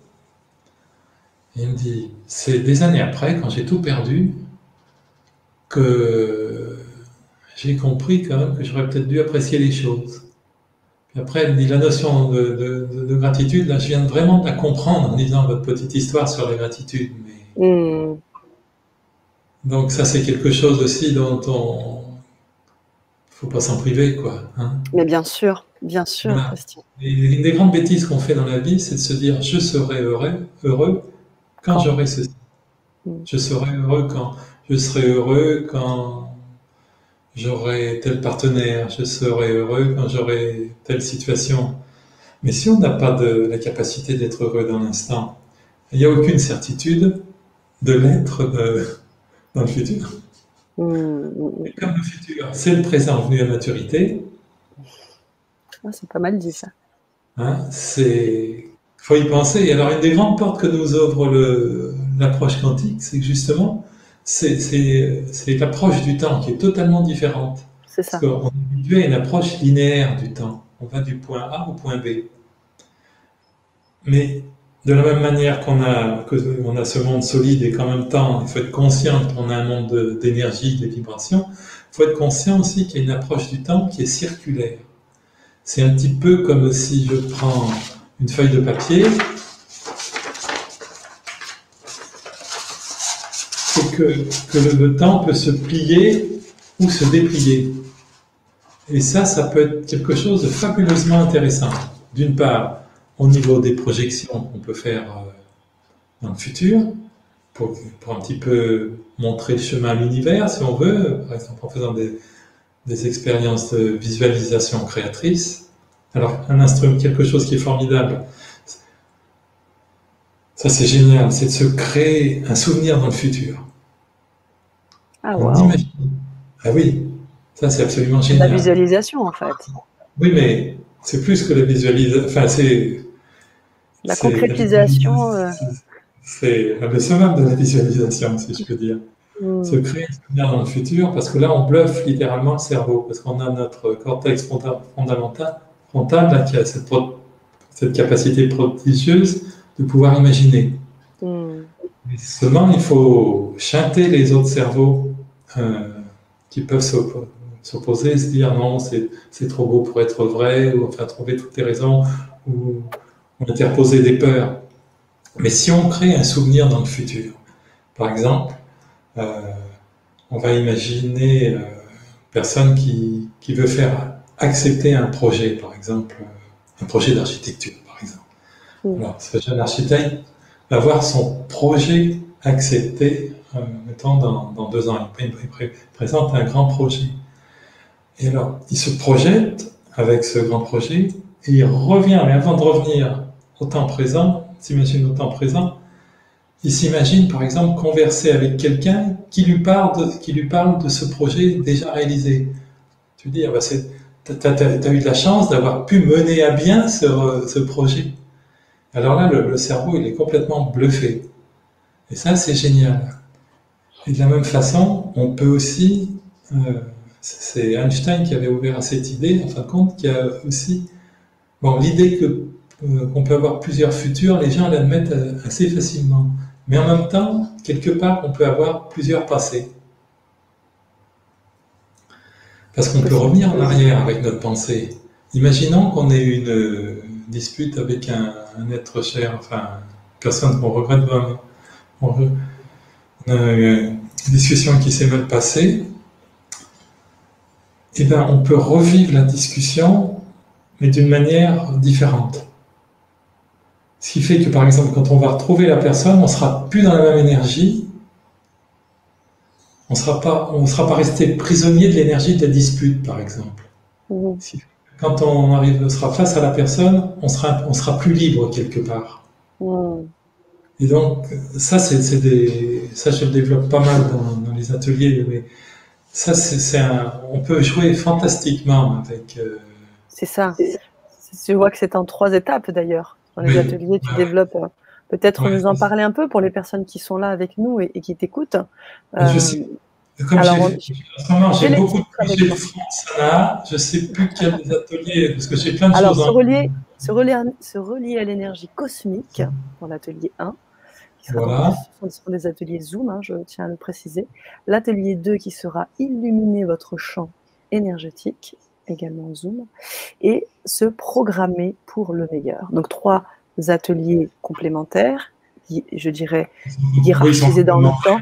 Il me dit, c'est des années après, quand j'ai tout perdu, que j'ai compris quand même que j'aurais peut-être dû apprécier les choses. Puis après, elle me dit, la notion de gratitude, là, je viens vraiment de la comprendre en lisant votre petite histoire sur la gratitude. Mais... Donc ça, c'est quelque chose aussi dont faut pas s'en priver, quoi. Hein. Mais bien sûr, voilà. Christian. Et une des grandes bêtises qu'on fait dans la vie, c'est de se dire, je serai heureux quand j'aurai ceci. Je serai heureux quand j'aurai tel partenaire, je serai heureux quand j'aurai telle situation. Mais si on n'a pas la capacité d'être heureux dans l'instant, il n'y a aucune certitude de l'être dans le futur. Et comme le futur, c'est le présent venu à maturité. C'est pas mal dit ça. Hein, faut y penser. Et alors, une des grandes portes que nous ouvre l'approche quantique, c'est que justement, c'est l'approche du temps qui est totalement différente. C'est ça. Parce qu'on est habitué à une approche linéaire du temps. On va du point A au point B. Mais de la même manière qu'on a ce monde solide et qu'en même temps, il faut être conscient qu'on a un monde d'énergie, de vibrations, il faut être conscient aussi qu'il y a une approche du temps qui est circulaire. C'est un petit peu comme si je prends une feuille de papier et que le temps peut se plier ou se déplier. Et ça peut être quelque chose de fabuleusement intéressant. D'une part, au niveau des projections qu'on peut faire dans le futur, pour un petit peu montrer le chemin à l'univers, si on veut, par exemple en faisant des expériences de visualisation créatrice. Alors, un instrument, quelque chose qui est formidable, ça c'est génial, c'est de se créer un souvenir dans le futur. Ah, wow. On imagine. Ah oui, ça c'est absolument génial. La visualisation en fait. Oui, mais c'est plus que la visualisation, enfin c'est... La concrétisation. C'est le summum de la visualisation, si je peux dire. Se créer un souvenir dans le futur, parce que là, on bluffe littéralement le cerveau, parce qu'on a notre cortex frontal là, qui a cette capacité prodigieuse de pouvoir imaginer. Mais seulement, il faut chanter les autres cerveaux qui peuvent s'opposer, se dire non, c'est trop beau pour être vrai, ou enfin trouver toutes les raisons, ou interposer des peurs. Mais si on crée un souvenir dans le futur, par exemple, on va imaginer une personne qui veut faire accepter un projet, par exemple, un projet d'architecture, par exemple. Alors, ce jeune architecte va voir son projet accepté mettons dans 2 ans, il présente un grand projet. Et alors, il se projette avec ce grand projet et il revient, mais avant de revenir au temps présent, s'imagine au temps présent, il s'imagine par exemple converser avec quelqu'un qui lui parle de ce projet déjà réalisé. Tu dis, ah bah t'as eu de la chance d'avoir pu mener à bien ce projet. Alors là, le cerveau, il est complètement bluffé. Et ça, c'est génial. Et de la même façon, on peut aussi, c'est Einstein qui avait ouvert à cette idée, en fin de compte, qui a aussi, bon, l'idée qu'on peut avoir plusieurs futurs, les gens l'admettent assez facilement. Mais en même temps, quelque part, on peut avoir plusieurs passés. Parce qu'on peut revenir en arrière avec notre pensée. Imaginons qu'on ait une dispute avec un être cher, enfin, une personne qu'on regrette vraiment. On a une discussion qui s'est mal passée. Eh bien, on peut revivre la discussion, mais d'une manière différente. Ce qui fait que, par exemple, quand on va retrouver la personne, on ne sera plus dans la même énergie. On ne sera pas resté prisonnier de l'énergie de la dispute, par exemple. Mmh. Quand on sera face à la personne, on sera plus libre quelque part. Mmh. Et donc, ça, ça, je le développe pas mal dans les ateliers, mais ça, on peut jouer fantastiquement avec. C'est ça. Je vois que c'est en 3 étapes d'ailleurs. Dans les ateliers, tu développes. Peut-être nous en parler un peu pour les personnes qui sont là avec nous et qui t'écoutent. Je sais. Comme j'ai beaucoup de projets de France là, je ne sais plus quels ateliers, parce que j'ai plein de choses. Se relier à l'énergie cosmique pour l'atelier 1, qui sera ce sont des ateliers Zoom, hein, je tiens à le préciser. L'atelier 2 qui sera illuminer votre champ énergétique, également Zoom, et se programmer pour le meilleur. Donc 3 ateliers complémentaires, je dirais, hiérarchisés dans le temps.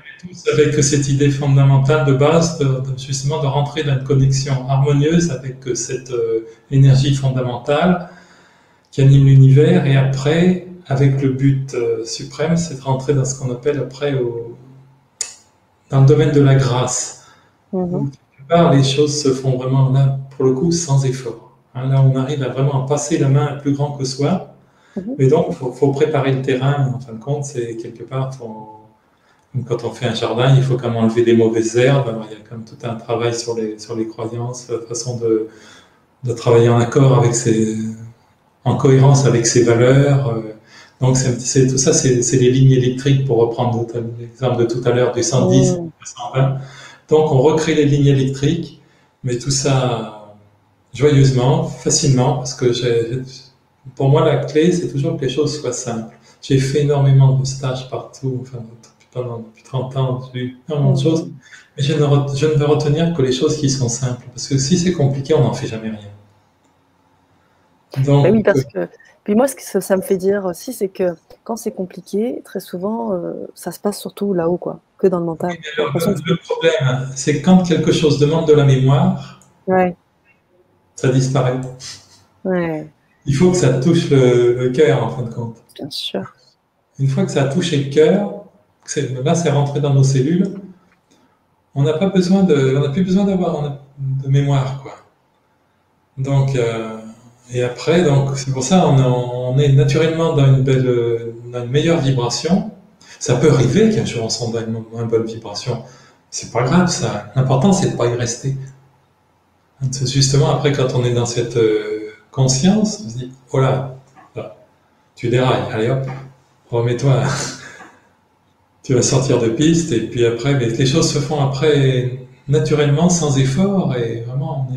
Avec cette idée fondamentale de base, justement de rentrer dans une connexion harmonieuse avec cette énergie fondamentale qui anime l'univers, et après, avec le but suprême, c'est de rentrer dans ce qu'on appelle après dans le domaine de la grâce. Donc, quelque part, les choses se font vraiment là, pour le coup, sans effort. Hein, là, on arrive à vraiment passer la main à plus grand que soi. Mais donc, il faut préparer le terrain. En fin de compte, c'est quelque part, quand on fait un jardin, il faut quand même enlever des mauvaises herbes. Alors, il y a quand même tout un travail sur les croyances, la façon de travailler en accord avec en cohérence avec ses valeurs. Donc, tout ça, c'est les lignes électriques, pour reprendre l'exemple de tout à l'heure, du 110 et du 120. Donc, on recrée les lignes électriques, mais tout ça joyeusement, facilement, parce que pour moi, la clé, c'est toujours que les choses soient simples. J'ai fait énormément de stages partout, enfin, depuis 30 ans, j'ai eu énormément de choses, mais je ne veux retenir que les choses qui sont simples, parce que si c'est compliqué, on n'en fait jamais rien. Donc, oui, parce que puis moi, ce que ça me fait dire aussi, c'est que quand c'est compliqué, très souvent, ça se passe surtout là-haut, quoi, que dans le mental. Alors, le problème, c'est quand quelque chose demande de la mémoire, ça disparaît. Il faut que ça touche le cœur, en fin de compte. Bien sûr. Une fois que ça a touché le cœur, là, c'est rentré dans nos cellules, on n'a plus besoin d'avoir de mémoire, quoi. Donc, et après, donc, c'est pour ça on est naturellement dans une meilleure vibration. Ça peut arriver qu'un jour on soit dans une moins bonne vibration. C'est pas grave, ça. L'important, c'est de pas y rester. Justement, après, quand on est dans cette conscience, on se dit, oh là, tu dérailles, allez hop, remets-toi. Tu vas sortir de piste, et puis après, mais les choses se font après naturellement, sans effort, et vraiment,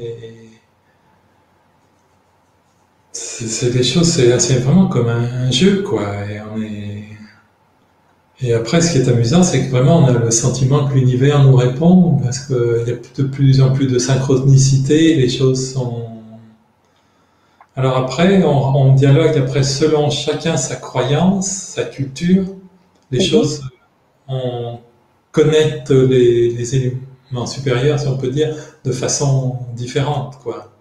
les choses, c'est vraiment comme un jeu, quoi. Et après, ce qui est amusant, c'est que vraiment, on a le sentiment que l'univers nous répond, parce qu'il y a de plus en plus de synchronicité, les choses sont... Alors après, on dialogue après selon chacun sa croyance, sa culture, les choses, on connecte les éléments supérieurs, si on peut dire, de façon différente, quoi.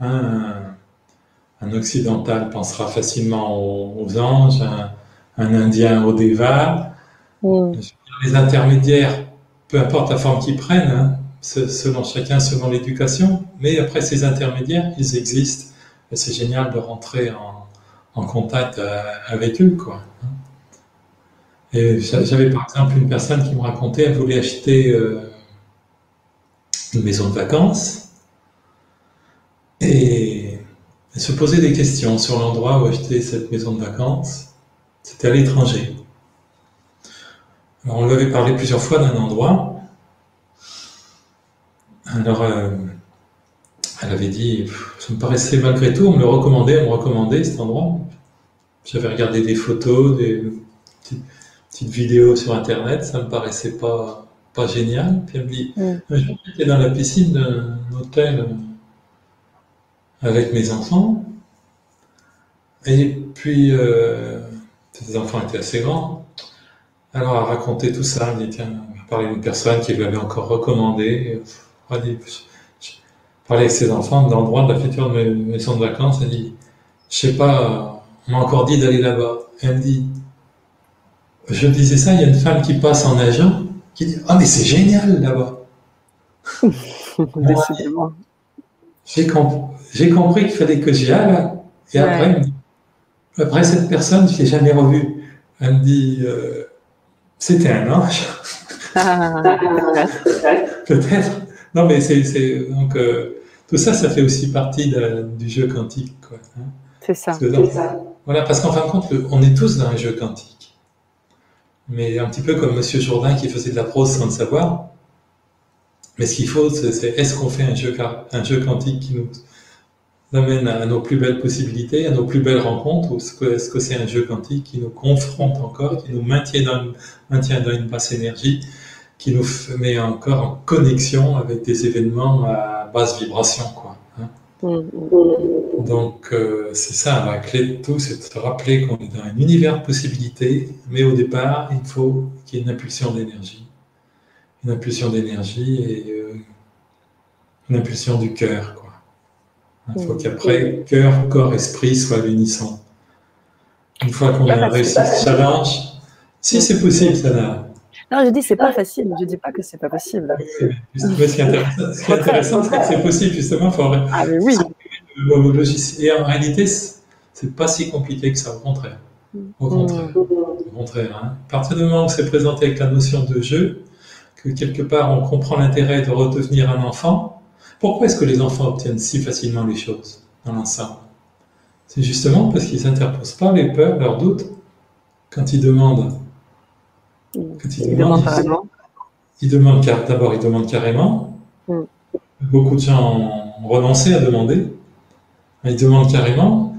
Un occidental pensera facilement aux anges, un indien au Deva, les intermédiaires, peu importe la forme qu'ils prennent, hein, selon chacun, selon l'éducation, mais après ces intermédiaires, ils existent. Et c'est génial de rentrer en contact avec eux, quoi. Et j'avais par exemple une personne qui me racontait, elle voulait acheter une maison de vacances et elle se posait des questions sur l'endroit où acheter cette maison de vacances. C'était à l'étranger. Alors on lui avait parlé plusieurs fois d'un endroit. Alors elle avait dit, ça me paraissait malgré tout, on me le recommandait, elle me recommandait cet endroit. J'avais regardé des photos, des petites vidéos sur internet, ça me paraissait pas génial. Puis elle me dit, un jour j'étais dans la piscine d'un hôtel avec mes enfants, et puis ces enfants étaient assez grands. Alors elle racontait tout ça, elle me dit, tiens, on va parler d'une personne qui lui avait encore recommandé. Elle dit, je parlais avec ses enfants de l'endroit de la future maison de vacances, elle dit, je sais pas, on m'a encore dit d'aller là-bas. Et elle me dit, je disais ça, il y a une femme qui passe en nageant, qui dit, ah mais c'est génial là-bas. Décidément. J'ai compris qu'il fallait que j'y aille, et après, après cette personne, je ne l'ai jamais revue. Elle me dit, c'était un ange. Peut-être. Non, mais donc, tout ça, ça fait aussi partie du jeu quantique, quoi. Hein. C'est ça. Voilà, parce qu'en fin de compte, on est tous dans un jeu quantique. Mais un petit peu comme Monsieur Jourdain qui faisait de la prose sans le savoir. Mais ce qu'il faut, c'est est-ce qu'on fait un jeu quantique qui nous amène à nos plus belles possibilités, à nos plus belles rencontres, ou est-ce que c'est un jeu quantique qui nous confronte encore, qui nous maintient dans une basse énergie, qui nous met encore en connexion avec des événements à basse vibration, quoi. Hein. Donc c'est ça, la clé de tout, c'est de se rappeler qu'on est dans un univers de possibilités, mais au départ, il faut qu'il y ait une impulsion d'énergie. Une impulsion d'énergie et une impulsion du cœur, quoi. Il faut qu'après, cœur, corps, esprit soient à l'unisson. Une fois qu'on a réussi ce challenge, si c'est possible, ça n'a... Non, je dis c'est pas facile, je dis pas que c'est pas possible. Mais ce qui est intéressant, c'est que c'est possible, justement. Ah, mais oui. Et en réalité, c'est pas si compliqué que ça, au contraire. Au contraire. Hein. À partir du moment où c'est présenté avec la notion de jeu, que quelque part on comprend l'intérêt de redevenir un enfant, pourquoi est-ce que les enfants obtiennent si facilement les choses dans l'ensemble? C'est justement parce qu'ils n'interposent pas les peurs, leurs doutes, quand ils demandent. D'abord, ils demandent carrément. Beaucoup de gens ont renoncé à demander. Ils demandent carrément.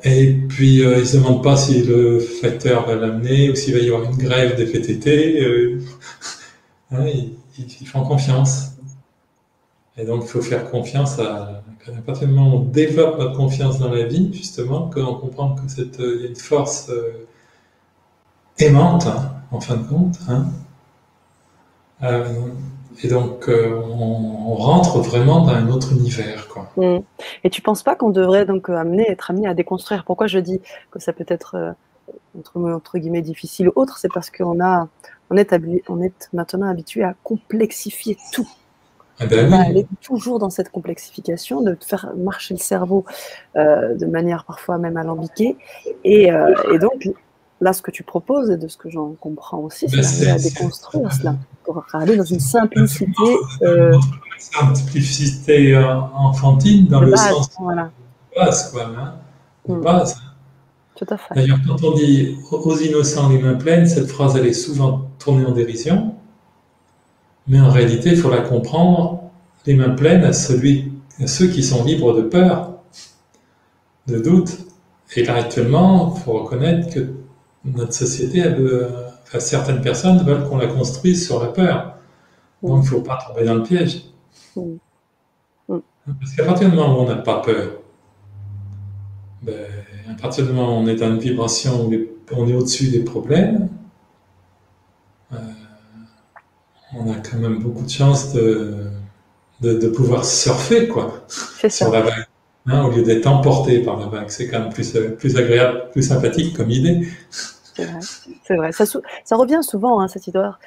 Et puis, ils ne se demandent pas si le facteur va l'amener ou s'il va y avoir une grève des VTT. Ils font confiance. Et donc, il faut faire confiance à partir du moment où on développe notre confiance dans la vie, justement, qu'on comprend que il y a une force aimante, hein, en fin de compte. Hein. Et donc, on rentre vraiment dans un autre univers, quoi. Et tu ne penses pas qu'on devrait donc être amené à déconstruire? Pourquoi je dis que ça peut être entre guillemets difficile ou autre? C'est parce qu'on est maintenant habitué à complexifier tout. Ben oui. Aller toujours dans cette complexification, de faire marcher le cerveau de manière parfois même alambiquée. Et donc, là, ce que tu proposes, et de ce que j'en comprends aussi, c'est à déconstruire cela, pour aller dans une simplicité. Simplicité enfantine, dans le base, sens voilà. de base, quoi. Hein, de base. Tout à fait. D'ailleurs, quand on dit « aux innocents les mains pleines », cette phrase, elle est souvent tournée en dérision. Mais en réalité, il faut la comprendre, les mains pleines à ceux qui sont libres de peur, de doute. Et là, actuellement, il faut reconnaître que notre société, certaines personnes veulent qu'on la construise sur la peur. Donc, il ne faut pas tomber dans le piège. Parce qu'à partir du moment où on n'a pas peur, à partir du moment où on est dans une vibration où on est au-dessus des problèmes, on a quand même beaucoup de chance de pouvoir surfer, quoi, sur la vague, hein, au lieu d'être emporté par la vague. C'est quand même plus agréable, plus sympathique comme idée. C'est vrai, c'est vrai. Ça revient souvent, hein, cette histoire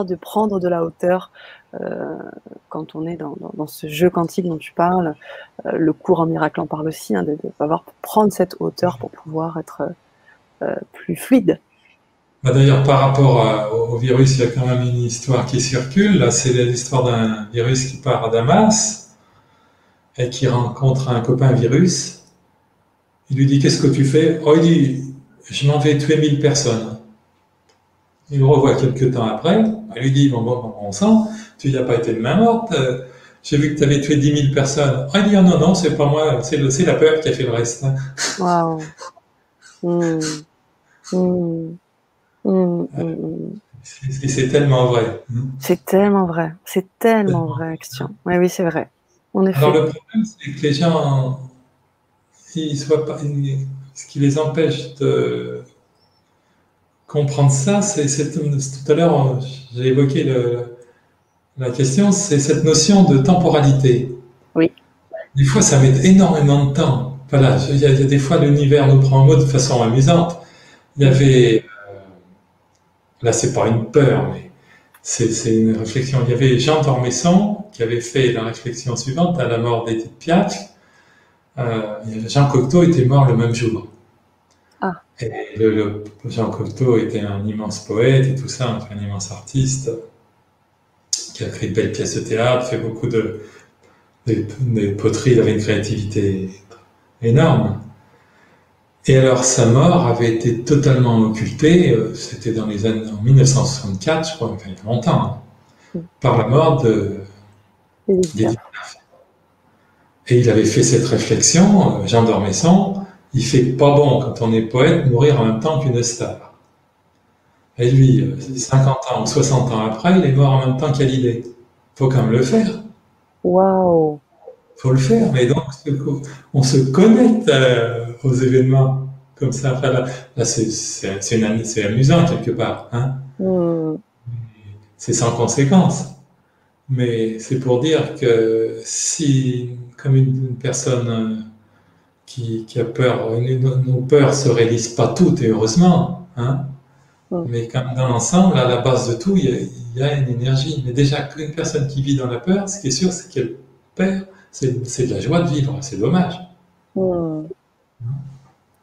de prendre de la hauteur quand on est dans ce jeu quantique dont tu parles. Le cours en miracle en parle aussi, hein, de prendre cette hauteur pour pouvoir être plus fluide. Bah, d'ailleurs, par rapport au virus, il y a quand même une histoire qui circule. Là, c'est l'histoire d'un virus qui part à Damas et qui rencontre un copain virus. Il lui dit: qu'est-ce que tu fais? Oh, il dit: je m'en vais tuer 1000 personnes. Il le revoit quelques temps après. Il lui dit: bon sang, tu n'y as pas été de main morte. J'ai vu que tu avais tué 10 000 personnes. Oh, il dit: oh, non, non, c'est pas moi, c'est la peur qui a fait le reste. Waouh. C'est tellement vrai. C'est tellement vrai. C'est tellement vrai, Christian. Oui, oui, c'est vrai. En effet. Alors le problème, c'est que les gens, ce qui les empêche de comprendre ça, c'est tout à l'heure, j'ai évoqué la question, c'est cette notion de temporalité. Oui. Des fois, ça met énormément de temps. Voilà, il y a des fois, l'univers nous prend en mode de façon amusante. Il y avait, là, c'est pas une peur, mais c'est une réflexion. Il y avait Jean d'Ormesson qui avait fait la réflexion suivante à la mort d'Édith Piaf. Jean Cocteau était mort le même jour. Ah. Et Jean Cocteau était un immense poète et tout ça, un immense artiste qui a créé de belles pièces de théâtre, fait beaucoup de poteries, il avait une créativité énorme. Et alors sa mort avait été totalement occultée, c'était dans les années en 1964, je crois, enfin il y a longtemps, par la mort d'Édith Piaf. Et il avait fait cette réflexion, Jean d'Ormesson, il fait pas bon quand on est poète mourir en même temps qu'une star. Et lui, 50 ans ou 60 ans après, il est mort en même temps qu'Hallyday. Faut quand même le faire. Waouh. Faut le faire, mais donc on se connecte aux événements comme ça. Enfin, là c'est amusant quelque part, hein. C'est sans conséquence, mais c'est pour dire que si, comme une personne qui a peur, nos peurs se réalisent pas toutes et heureusement, hein. Mais comme dans l'ensemble, à la base de tout, il y a une énergie. Mais déjà qu'une personne qui vit dans la peur, ce qui est sûr, c'est qu'elle perd. C'est de la joie de vivre, c'est dommage.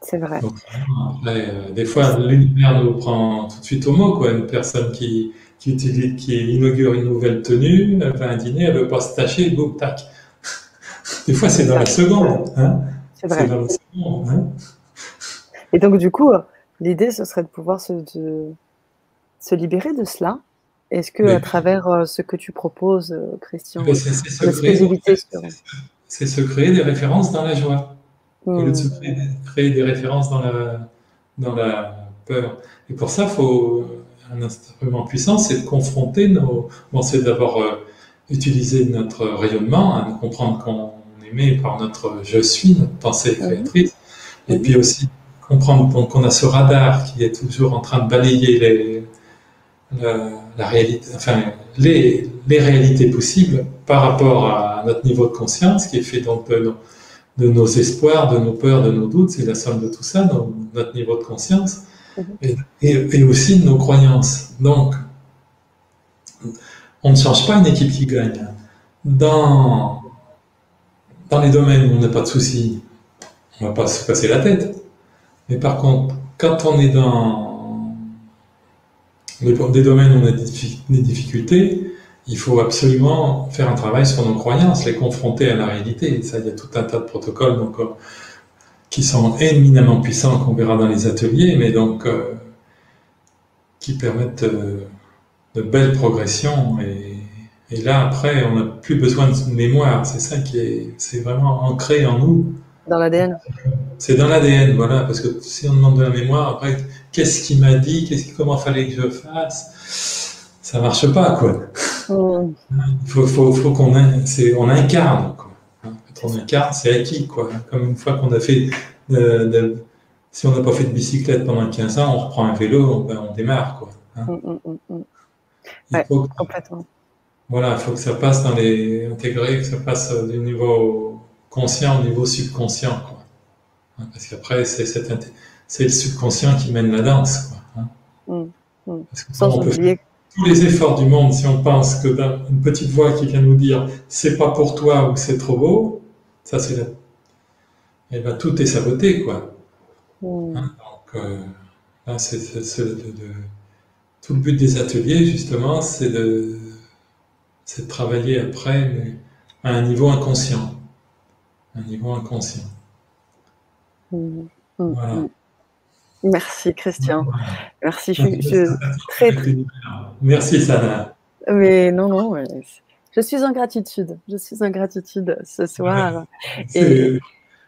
C'est vrai. Donc, après, des fois, l'univers nous prend tout de suite au mot, quoi. Une personne qui inaugure une nouvelle tenue, elle va à un dîner, elle ne veut pas se tâcher, boum, tac. Des fois, c'est dans la seconde. Hein. C'est vrai. Dans la seconde, hein. Et donc, du coup, l'idée, ce serait de pouvoir se libérer de cela. Est-ce que, à travers ce que tu proposes, Christian, c'est se créer des références dans la joie, au lieu de se créer des références dans la peur. Et pour ça, un instrument puissant, c'est de confronter c'est d'abord utiliser notre rayonnement, hein, de comprendre qu'on est aimé par notre je suis, notre pensée créatrice, et puis aussi comprendre qu'on a ce radar qui est toujours en train de balayer la réalité, enfin les réalités possibles par rapport à notre niveau de conscience, qui est fait donc de nos espoirs, de nos peurs, de nos doutes, c'est la somme de tout ça, notre niveau de conscience, et aussi de nos croyances. Donc, on ne change pas une équipe qui gagne. Dans les domaines où on n'a pas de soucis, on ne va pas se casser la tête. Mais par contre, quand on est dans des domaines où on a des difficultés, il faut absolument faire un travail sur nos croyances, les confronter à la réalité. Et ça, il y a tout un tas de protocoles donc, qui sont éminemment puissants, qu'on verra dans les ateliers, mais donc qui permettent de belles progressions. Et là, après, on n'a plus besoin de mémoire. C'est ça c'est vraiment ancré en nous. Dans l'ADN. C'est dans l'ADN, voilà, parce que si on demande de la mémoire, après, qu'est-ce qu'il m'a dit, comment fallait que je fasse, ça marche pas, quoi. Il faut qu'on incarne, quoi. Quand on incarne, c'est acquis, quoi. Comme une fois qu'on a fait, si on n'a pas fait de bicyclette pendant 15 ans, on reprend un vélo, on démarre, quoi. Complètement. Voilà, il faut que ça passe intégrer, que ça passe du niveau conscient au niveau subconscient, quoi. Parce qu'après, c'est le subconscient qui mène la danse, quoi. mm, mm. Parce que Sans on peut faire oublier. tous les efforts du monde si on pense que une petite voix qui vient nous dire c'est pas pour toi ou c'est trop beau, ça c'est la... Eh ben, tout est saboté, quoi. Mm, Hein, donc, là, tout le but des ateliers, justement, c'est de travailler après, mais à un niveau inconscient. Un niveau inconscient. mm, mm, Voilà. mm. Merci, Christian. Merci. Donc, je suis Très, avec l'univers. Merci, Sana. mais non, non, ouais, je suis en gratitude. Je suis en gratitude ce soir. Et C'est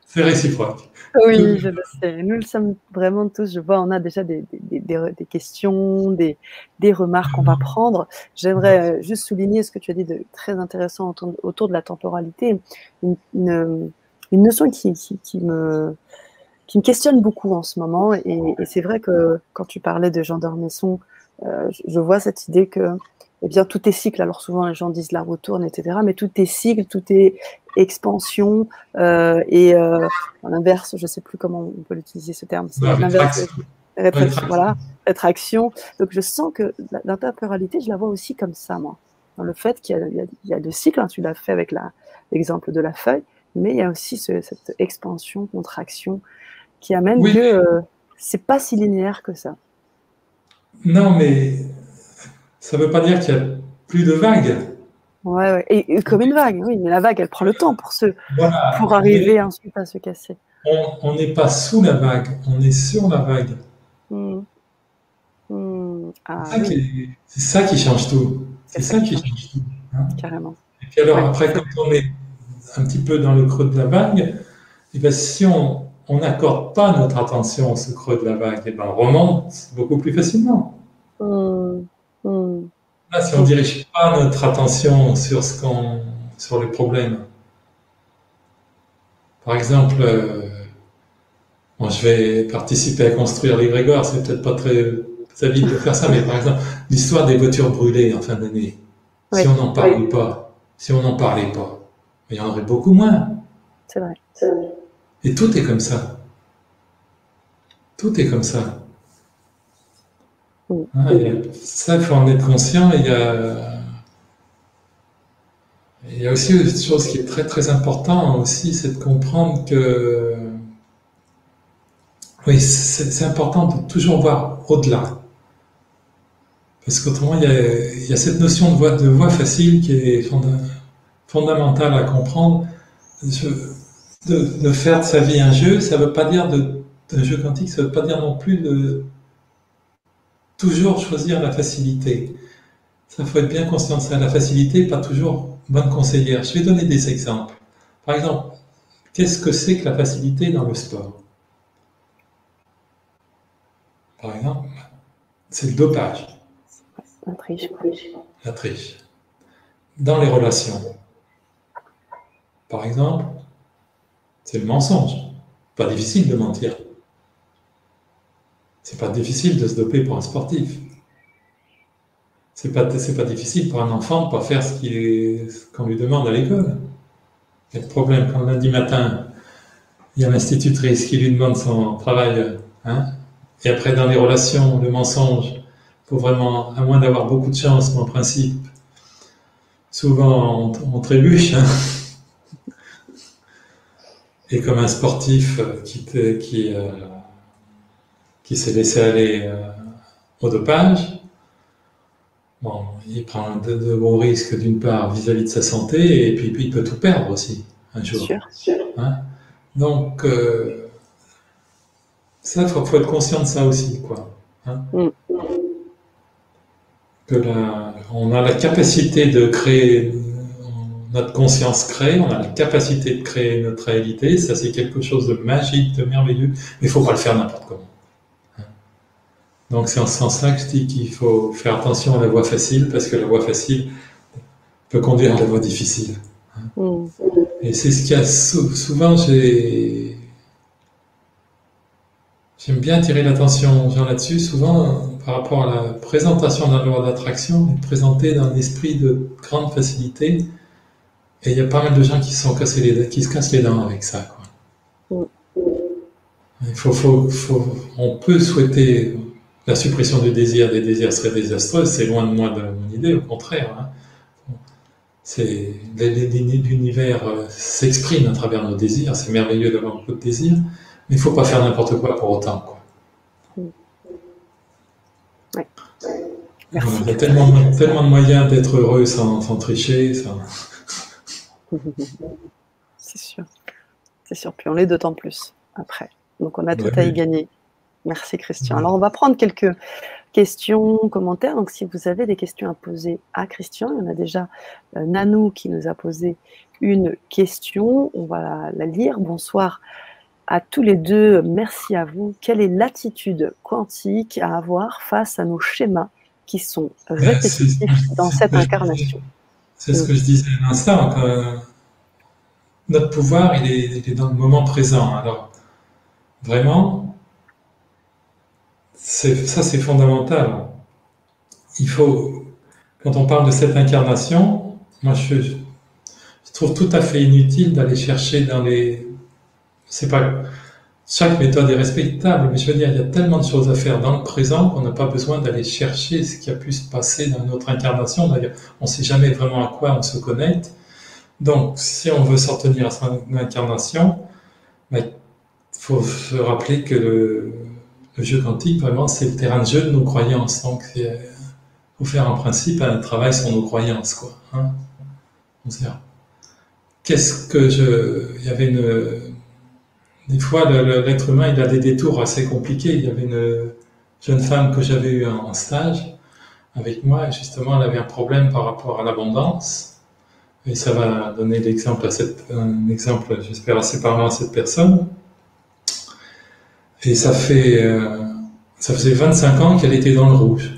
c'est réciproque. oui, je le sais. Nous le sommes vraiment tous. Je vois, on a déjà des questions, des remarques qu'on va prendre. J'aimerais juste souligner ce que tu as dit de très intéressant autour de la temporalité. Une notion qui me questionne beaucoup en ce moment. Et c'est vrai que quand tu parlais de Jean d'Ormesson, je vois cette idée que eh bien, tout est cycle. Alors souvent, les gens disent la roue tourne, etc. Mais tout est cycle, tout est expansion. À l'inverse, je ne sais plus comment on peut l'utiliser ce terme, c'est l'inverse. Rétraction. Voilà, rétraction. Donc je sens que la temporalité, je la vois aussi comme ça, moi. Dans le fait qu'il y a deux cycles, hein, tu l'as fait avec l'exemple de la feuille, mais il y a aussi cette expansion, contraction, qui amène Oui, que c'est pas si linéaire que ça. non, mais ça ne veut pas dire qu'il n'y a plus de vagues. Ouais, ouais. Et comme une vague, oui, mais la vague, elle prend le temps Voilà, pour arriver ensuite à se casser. on n'est pas sous la vague, on est sur la vague. Mmh. Mmh. Ah, C'est ça, oui. c'est ça qui change tout. C'est C'est ça qui change tout. Hein. Carrément. Et puis alors Ouais. après, quand on est un petit peu dans le creux de la vague, et ben si on n'accorde pas notre attention à ce creux de la vague, et ben on remonte beaucoup plus facilement. Mmh. Mmh. Là, si on ne dirige pas notre attention sur sur les problèmes, par exemple, bon, je vais participer à construire les Grégoire, c'est peut-être pas très habile de faire ça, mais par exemple, l'histoire des voitures brûlées en fin d'année, Oui. si on n'en parlait pas, si on n'en parlait pas, il y en aurait beaucoup moins. C'est vrai. Et tout est comme ça. Tout est comme ça. Hein, ça, il faut en être conscient. Il y a aussi une chose qui est très très important aussi, c'est de comprendre que oui, c'est important de toujours voir au-delà. Parce qu'autrement, il y a cette notion de voie facile qui est fondamentale à comprendre. De faire de sa vie un jeu, ça ne veut pas dire un jeu quantique, ça ne veut pas dire non plus de toujours choisir la facilité. Ça, faut être bien conscient de ça. La facilité n'est pas toujours bonne conseillère. Je vais donner des exemples. Par exemple, qu'est-ce que c'est que la facilité dans le sport? Par exemple, c'est le dopage. La triche. La triche. Dans les relations, par exemple, c'est le mensonge. Pas difficile de mentir. C'est pas difficile de se doper pour un sportif. C'est pas difficile pour un enfant de pas faire qu'on lui demande à l'école. Il y a le problème quand lundi matin, il y a l'institutrice qui lui demande son travail, hein, et après dans les relations, le mensonge, faut vraiment, à moins d'avoir beaucoup de chance, mais en principe, souvent on trébuche, hein. Et comme un sportif qui s'est laissé aller au dopage, bon, il prend de gros risques d'une part vis-à-vis de sa santé, et puis il peut tout perdre aussi un jour. Sûr. Hein. Donc ça, faut être conscient de ça aussi, quoi. Hein. On a la capacité de créer, notre conscience crée, on a la capacité de créer notre réalité, ça c'est quelque chose de magique, de merveilleux, mais il ne faut pas le faire n'importe comment. Hein. Donc c'est en ce sens-là que je dis qu'il faut faire attention à la voie facile, parce que la voie facile peut conduire à la voie difficile. Hein. Et c'est ce qu'il y a souvent, j'aime bien attirer l'attention aux gens là-dessus, souvent par rapport à la présentation d'un loi d'attraction, est présentée dans un esprit de grande facilité, et il y a pas mal de gens qui se cassent les dents avec ça, quoi. On peut souhaiter la suppression du désir, des désirs serait désastreuse, c'est loin de moi de mon idée, au contraire. Hein. L'univers s'exprime à travers nos désirs, c'est merveilleux d'avoir beaucoup de désirs, mais il ne faut pas faire n'importe quoi pour autant. Quoi. Ouais. Merci. Il y a tellement de moyens d'être heureux sans tricher. C'est sûr. C'est sûr. Puis on l'est d'autant plus après. Donc on a tout à y gagner. Merci Christian. Alors on va prendre quelques questions, commentaires. Donc si vous avez des questions à poser à Christian, il y en a déjà Nanou qui nous a posé une question. On va la lire. Bonsoir à tous les deux. Merci à vous. Quelle est l'attitude quantique à avoir face à nos schémas qui sont répétitifs dans cette incarnation? C'est ce que je disais à l'instant. Notre pouvoir, il est dans le moment présent. Alors, vraiment, ça c'est fondamental. Il faut, quand on parle de cette incarnation, moi je trouve tout à fait inutile d'aller chercher dans les... C'est pas... Chaque méthode est respectable, mais je veux dire, il y a tellement de choses à faire dans le présent qu'on n'a pas besoin d'aller chercher ce qui a pu se passer dans notre incarnation. D'ailleurs, on ne sait jamais vraiment à quoi on se connecte. Donc, si on veut s'en tenir à son incarnation, il faut se rappeler que le jeu quantique, vraiment, c'est le terrain de jeu de nos croyances. Donc, il faut faire en principe un travail sur nos croyances, quoi. Hein. Qu'est-ce que il y avait des fois, l'être humain, il a des détours assez compliqués. Il y avait une jeune femme que j'avais eue en stage avec moi, et justement, elle avait un problème par rapport à l'abondance. Et ça va donner l'exemple un exemple, j'espère, assez parlant à cette personne. Et ça faisait 25 ans qu'elle était dans le rouge.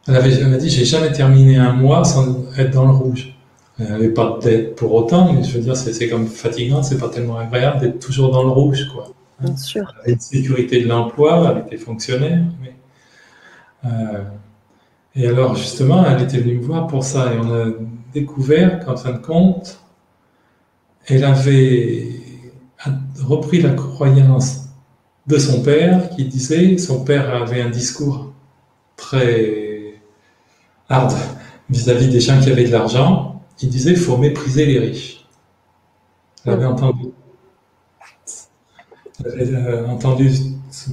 Elle m'a dit, j'ai jamais terminé un mois sans être dans le rouge. Elle n'avait pas de dette pour autant, mais je veux dire, c'est comme fatigant, c'est pas tellement agréable d'être toujours dans le rouge, quoi. Bien sûr. Elle avait une sécurité de l'emploi, elle était fonctionnaire, et alors justement, elle était venue me voir pour ça, et on a découvert qu'en fin de compte, elle avait repris la croyance de son père, qui disait, son père avait un discours très hard vis-à-vis des gens qui avaient de l'argent. Il disait, il faut mépriser les riches. Elle avait entendu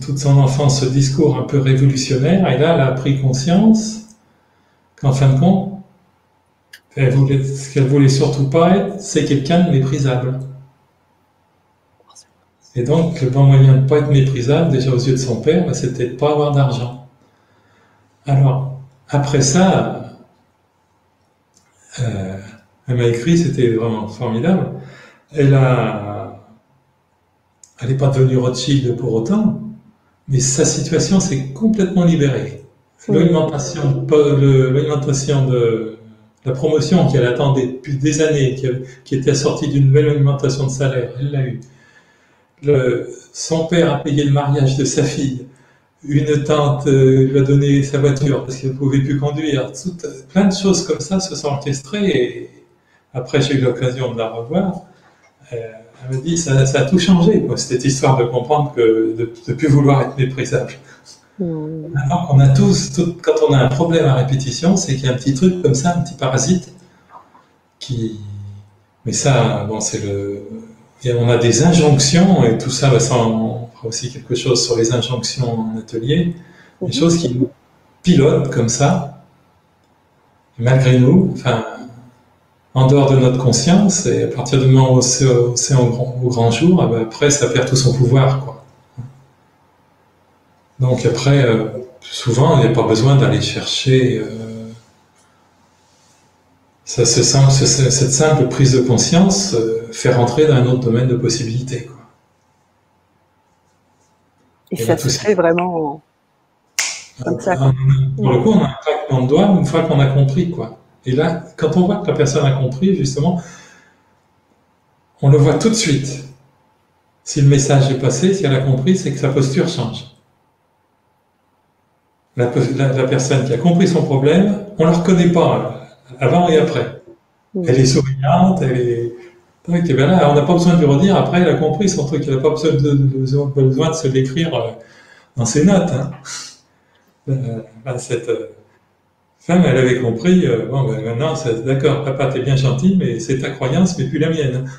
toute son enfance ce discours un peu révolutionnaire, et là, elle a pris conscience qu'en fin de compte, ce qu'elle voulait surtout pas être, c'est quelqu'un de méprisable. Et donc, le bon moyen de ne pas être méprisable, déjà aux yeux de son père, c'était de ne pas avoir d'argent. Alors, après ça, elle m'a écrit, c'était vraiment formidable. Elle n'est pas devenue Rothschild pour autant, mais sa situation s'est complètement libérée. L'alimentation de la promotion qu'elle attendait depuis des années, qui était assortie d'une nouvelle alimentation de salaire, elle l'a eu. Son père a payé le mariage de sa fille. Une tante lui a donné sa voiture parce qu'elle ne pouvait plus conduire. Plein de choses comme ça se sont orchestrées. Et après, j'ai eu l'occasion de la revoir. Elle m'a dit ça a tout changé, quoi, cette histoire de comprendre de ne plus vouloir être méprisable. Maintenant qu'on a quand on a un problème à répétition, c'est qu'il y a un petit truc comme ça, un petit parasite mais ça, bon, on a des injonctions, et tout ça, on fera aussi quelque chose sur les injonctions en atelier, des choses qui nous pilotent comme ça, malgré nous, en dehors de notre conscience, et à partir du moment où c'est au grand jour, après, ça perd tout son pouvoir, quoi. Donc après, souvent, il n'y a pas besoin d'aller chercher cette simple prise de conscience, faire rentrer dans un autre domaine de possibilités, quoi. Et ça se fait vraiment comme ça, quoi. Pour le coup, on a un claquement de doigts une fois qu'on a compris, quoi. Et là, quand on voit que la personne a compris, justement, on le voit tout de suite. Si le message est passé, si elle a compris, c'est que sa posture change. La personne qui a compris son problème, on ne la reconnaît pas, avant et après. Elle est souriante, et ben là, on n'a pas besoin de lui redire, après elle a compris son truc, elle n'a pas besoin de se l'écrire dans ses notes. Hein. cette femme, elle avait compris, bon, ben, maintenant, d'accord, papa, t'es bien gentil, mais c'est ta croyance, mais plus la mienne.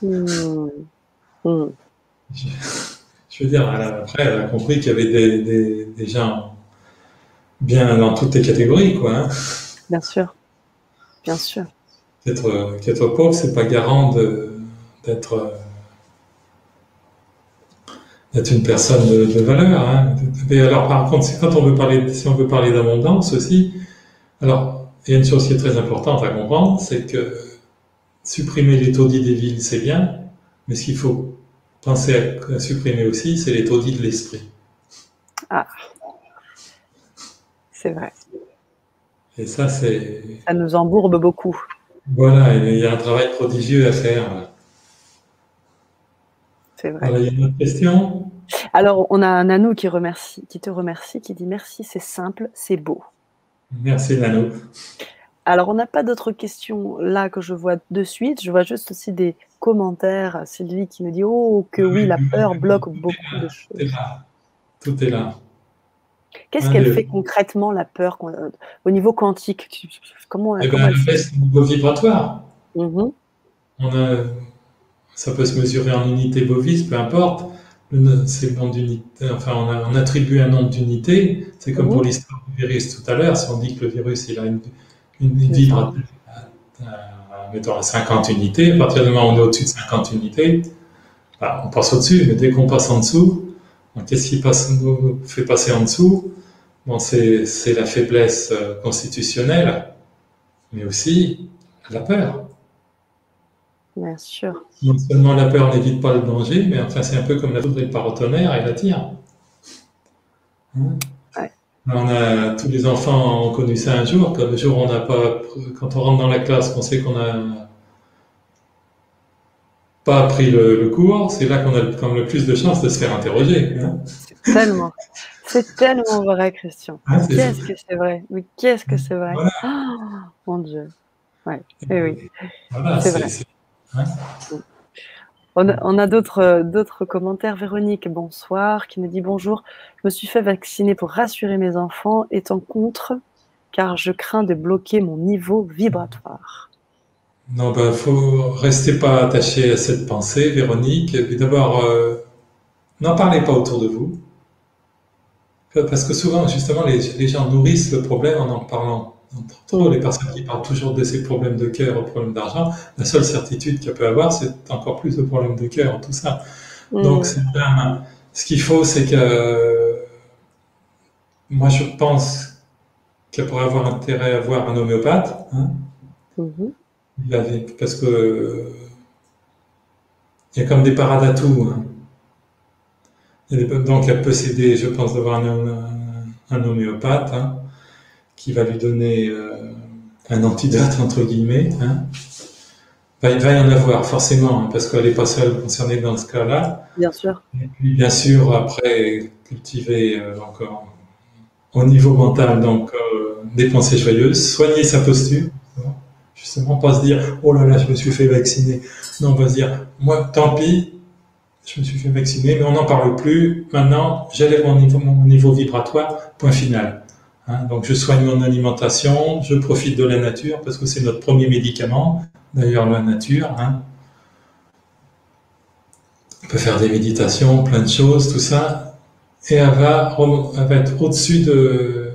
Mmh. Mmh. Je veux dire, après, elle a compris qu'il y avait des gens bien dans toutes les catégories, quoi. Hein. Bien sûr, bien sûr. Qu'être pauvre, c'est pas garant d'être une personne de valeur. Hein. Et alors, par contre, quand on veut parler, si on veut parler d'abondance aussi, alors, il y a une chose qui est très importante à comprendre, c'est que supprimer les taudis des villes, c'est bien, mais ce qu'il faut penser à supprimer aussi, c'est les taudis de l'esprit. Ah, c'est vrai. Et ça, c'est... Ça nous embourbe beaucoup. Voilà, il y a un travail prodigieux à faire. Là. C'est vrai. Voilà, il y a une autre question? Alors, on a un Nanou qui te remercie, qui dit merci, c'est simple, c'est beau. Merci, Nano. Alors, on n'a pas d'autres questions là que je vois de suite. Je vois juste aussi des commentaires. Sylvie qui me dit oh, que oui, la peur bloque beaucoup de Tout est choses. là. Tout est là. Qu'est-ce qu'elle fait concrètement, la peur, au niveau quantique? Comment elle baisse du niveau vibratoire. Mmh. Ça peut se mesurer en unités bovis, peu importe. C'est le nombre d'unités. Enfin, on attribue un nombre d'unités. C'est comme pour l'histoire du virus tout à l'heure. Si on dit que le virus il a une vibre mettons à 50 unités, à partir du moment où on est au-dessus de 50 unités, bah, on passe au-dessus. Mais dès qu'on passe en dessous, qu'est-ce qui nous fait passer en dessous? Bon, c'est la faiblesse constitutionnelle, mais aussi la peur. Bien sûr. Non seulement la peur n'évite pas le danger, mais enfin c'est un peu comme la foudre et le paratonnerre, elle attire. Hein? Ouais. Tous les enfants ont connu ça un jour, quand le jour où on n'a pas, quand on rentre dans la classe, qu'on sait qu'on n'a pas appris le cours, c'est là qu'on a comme le plus de chances de se faire interroger. Hein? C'est tellement vrai, Christian. Hein, qu'est-ce que c'est vrai? Mais qu'est-ce que c'est vrai? Voilà. Oh, mon Dieu. Ouais. Et oui. Voilà, c'est vrai. Hein? On a d'autres commentaires. Véronique, bonsoir, qui me dit bonjour. Je me suis fait vacciner pour rassurer mes enfants, étant contre, car je crains de bloquer mon niveau vibratoire. Non, ben, faut rester pas attaché à cette pensée, Véronique. Et puis d'abord, n'en parlez pas autour de vous. Parce que souvent, justement, les gens nourrissent le problème en parlant. Trop, les personnes qui parlent toujours de ces problèmes de cœur ou problèmes d'argent, la seule certitude qu'elles peuvent avoir, c'est encore plus de problèmes de cœur, tout ça. Donc, ce qu'il faut, c'est que moi, je pense qu'elle pourrait avoir intérêt à voir un homéopathe, hein, parce que il y a comme des parades à tout. Hein. Donc, elle peut s'aider, je pense, d'avoir un homéopathe hein, qui va lui donner un antidote, entre guillemets. Hein. Il va y en avoir, forcément, hein, parce qu'elle n'est pas seule concernée dans ce cas-là. Bien sûr. Et puis, bien sûr, après, cultiver encore au niveau mental, donc des pensées joyeuses, soigner sa posture. Justement, pas se dire « Oh là là, je me suis fait vacciner ». Non, on va se dire « Moi, tant pis, je me suis fait vacciner, mais on n'en parle plus. Maintenant, j'élève mon niveau vibratoire, point final. Hein, donc, je soigne mon alimentation, je profite de la nature, parce que c'est notre premier médicament, d'ailleurs, la nature. Hein. On peut faire des méditations, plein de choses, tout ça. Et elle va être au-dessus de...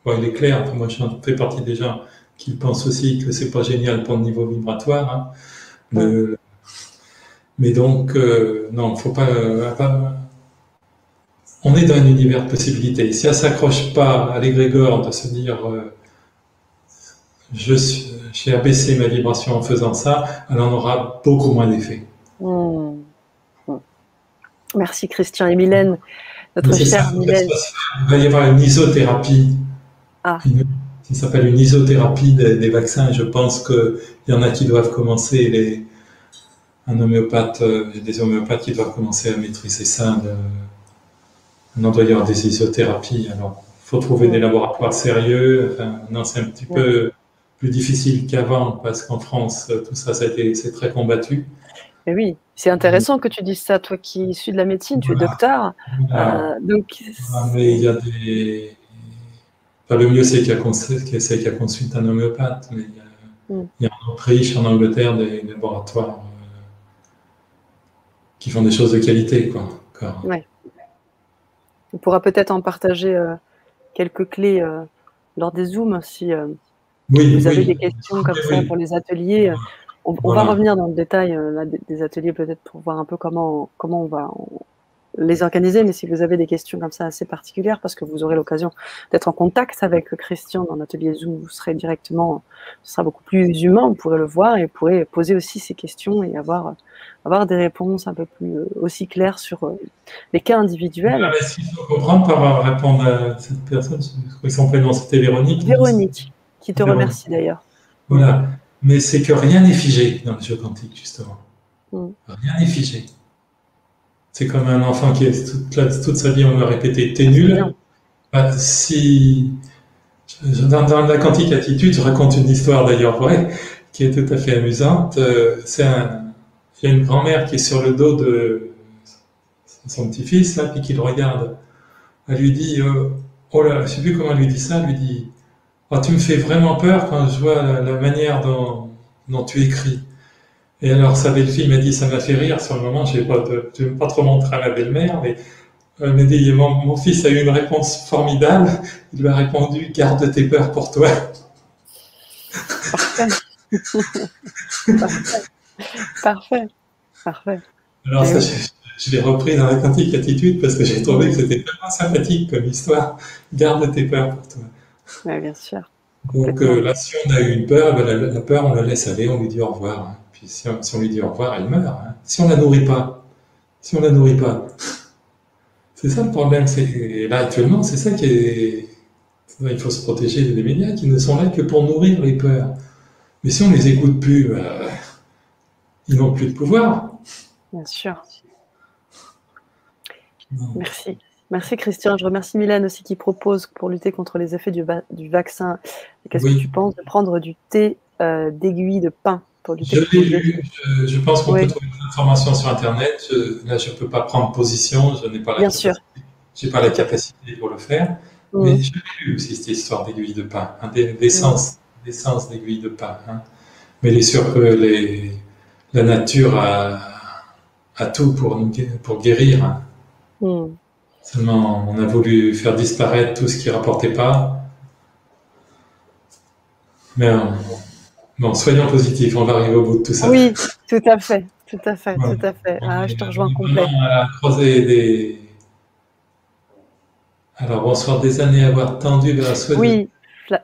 Bon, il est clair, moi, je fais partie des gens qui pensent aussi que c'est pas génial pour le niveau vibratoire. Hein. Mais donc, non, faut pas. On est dans un univers de possibilités. Si elle s'accroche pas à l'égrégore de se dire j'ai abaissé ma vibration en faisant ça, elle en aura beaucoup moins d'effet. Merci Christian et Mylène, notre chère Mylène. Il va y avoir une isothérapie. Qui s'appelle une isothérapie des vaccins. Je pense qu'il y en a qui doivent commencer un homéopathe, des homéopathes qui doivent commencer à maîtriser ça. On doit y avoir des isothérapies. Alors, il faut trouver des laboratoires sérieux. Enfin, non, c'est un petit peu plus difficile qu'avant parce qu'en France, tout ça, c'est très combattu. Mais oui, c'est intéressant que tu dises ça, toi qui suis de la médecine, tu es docteur. Mais il y a Enfin, le mieux, c'est qu'elle consulte un homéopathe, mais il y a en Autriche, en Angleterre, des laboratoires qui font des choses de qualité, quoi. Ouais. On pourra peut-être en partager quelques clés lors des Zooms si vous avez des questions comme ça pour les ateliers. On va revenir dans le détail là, des ateliers peut-être pour voir un peu comment on va les organiser, mais si vous avez des questions comme ça assez particulières, parce que vous aurez l'occasion d'être en contact avec Christian dans l'atelier Zoom, vous serez directement, ce sera beaucoup plus humain, vous pourrez le voir et vous pourrez poser aussi ces questions et avoir des réponses un peu plus aussi claires sur les cas individuels. Ce qu'il faut comprendre pour répondre à cette personne, je crois que son prénom c'était Véronique. Véronique, qui te remercie d'ailleurs. Voilà, mais c'est que rien n'est figé dans le jeu quantique, justement. Rien n'est figé. C'est comme un enfant qui est toute sa vie, on lui a répété « t'es nul ». Bah, dans la quantique attitude, je raconte une histoire d'ailleurs vraie, qui est tout à fait amusante. Il y a une grand-mère qui est sur le dos de son petit-fils, là, puis qui le regarde. Elle lui dit oh là, je ne sais plus comment elle lui dit ça, elle lui dit oh, tu me fais vraiment peur quand je vois la manière dont tu écris. Et alors sa belle-fille m'a dit, ça m'a fait rire sur le moment, je ne vais pas trop montrer à ma belle-mère, mais elle m'a dit, mon fils a eu une réponse formidable, il lui a répondu, garde tes peurs pour toi. Parfait. Parfait. Alors ça, je l'ai repris dans la quantique attitude parce que j'ai trouvé que c'était tellement sympathique comme histoire, garde tes peurs pour toi. Oui, bien sûr. Donc là, si on a eu une peur, ben, la peur, on la laisse aller, on lui dit au revoir. Hein. Puis si on lui dit au revoir, elle meurt. Hein. Si on la nourrit pas, c'est ça le problème. Et là, actuellement, c'est ça qui est... Il faut se protéger des médias qui ne sont là que pour nourrir les peurs. Mais si on les écoute plus, ils n'ont plus de pouvoir. Bien sûr. Non. Merci. Merci Christian. Je remercie Mylène aussi qui propose pour lutter contre les effets du vaccin. Qu'est-ce que tu penses de prendre du thé d'aiguille de pin pour lutter contre les effets? Je pense qu'on peut trouver des informations sur Internet. Là, je ne peux pas prendre position. Je n'ai pas la capacité. J'ai pas la capacité pour le faire. Mais je l'ai lu aussi, cette histoire d'aiguille de pin, hein, d'essence d'aiguille de pin. Hein. Mais il est sûr que la nature a tout pour guérir. Hein. Seulement, on a voulu faire disparaître tout ce qui ne rapportait pas. Mais bon, soyons positifs, on va arriver au bout de tout ça. Oui, tout à fait. Ouais. Tout à fait. Ah, je te rejoins complètement. Alors, bonsoir, des années à avoir tendu vers la souhait. Oui,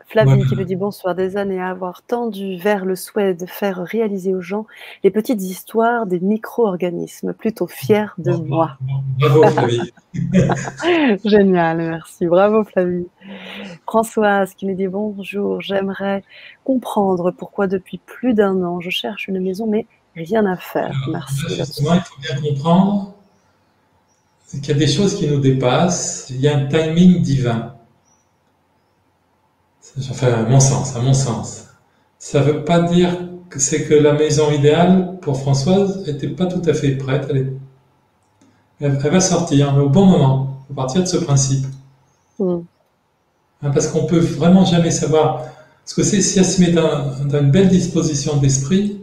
Flavie qui nous dit bonsoir, des années à avoir tendu vers le souhait de faire réaliser aux gens les petites histoires des micro-organismes, plutôt fiers de moi. Bravo Flavie. Génial, merci, bravo Flavie. Françoise qui nous dit bonjour, j'aimerais comprendre pourquoi depuis plus d'1 an je cherche une maison mais rien à faire. Merci. Justement, il faut bien comprendre qu'il y a des choses qui nous dépassent, il y a un timing divin. Enfin, à mon sens. Ça ne veut pas dire que c'est que la maison idéale pour Françoise n'était pas tout à fait prête. Elle va sortir, mais au bon moment, à partir de ce principe. Parce qu'on ne peut vraiment jamais savoir. Parce que si elle se met dans une belle disposition d'esprit,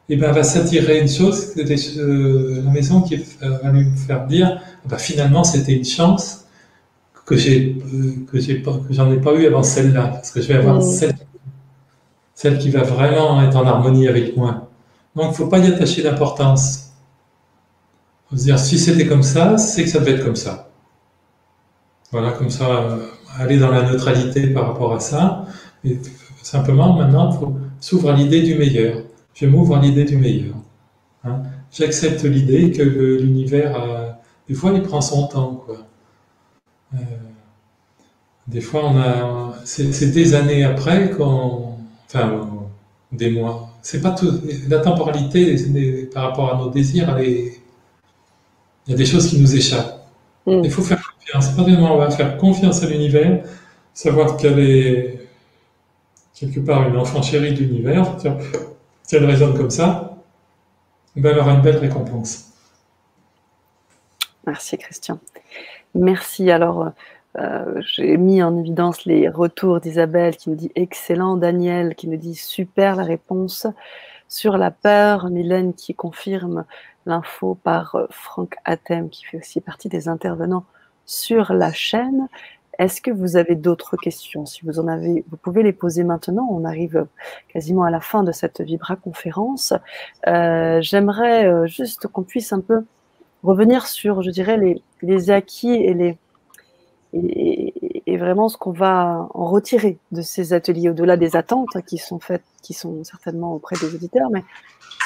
eh ben, elle va s'attirer une chose, la maison qui va lui faire dire finalement c'était une chance que j'en ai pas eu avant celle-là, parce que je vais avoir celle qui va vraiment être en harmonie avec moi. Donc il ne faut pas y attacher d'importance. Il faut se dire si c'était comme ça, c'est que ça devait être comme ça. Voilà, comme ça, aller dans la neutralité par rapport à ça. Et simplement, maintenant, il faut s'ouvrir à l'idée du meilleur. Je m'ouvre à l'idée du meilleur. Hein. J'accepte l'idée que l'univers, des fois, il prend son temps, quoi. Des fois, c'est des années après des mois. C'est pas tout. La temporalité, par rapport à nos désirs, il y a des choses qui nous échappent. Il faut faire confiance. On va faire confiance à l'univers, savoir qu'elle est quelque part une enfant chérie de l'univers. Si elle résonne comme ça, ben elle aura une belle récompense. Merci Christian. Merci. Alors, J'ai mis en évidence les retours d'Isabelle qui nous dit excellent, Daniel qui nous dit super la réponse sur la peur, Mylène qui confirme l'info par Franck Hatem qui fait aussi partie des intervenants sur la chaîne. Est-ce que vous avez d'autres questions? Si vous en avez, vous pouvez les poser maintenant. On arrive quasiment à la fin de cette Vibra conférence. J'aimerais juste qu'on puisse un peu revenir sur, je dirais, les acquis et vraiment ce qu'on va en retirer de ces ateliers, au-delà des attentes qui sont faites, qui sont certainement auprès des auditeurs. Mais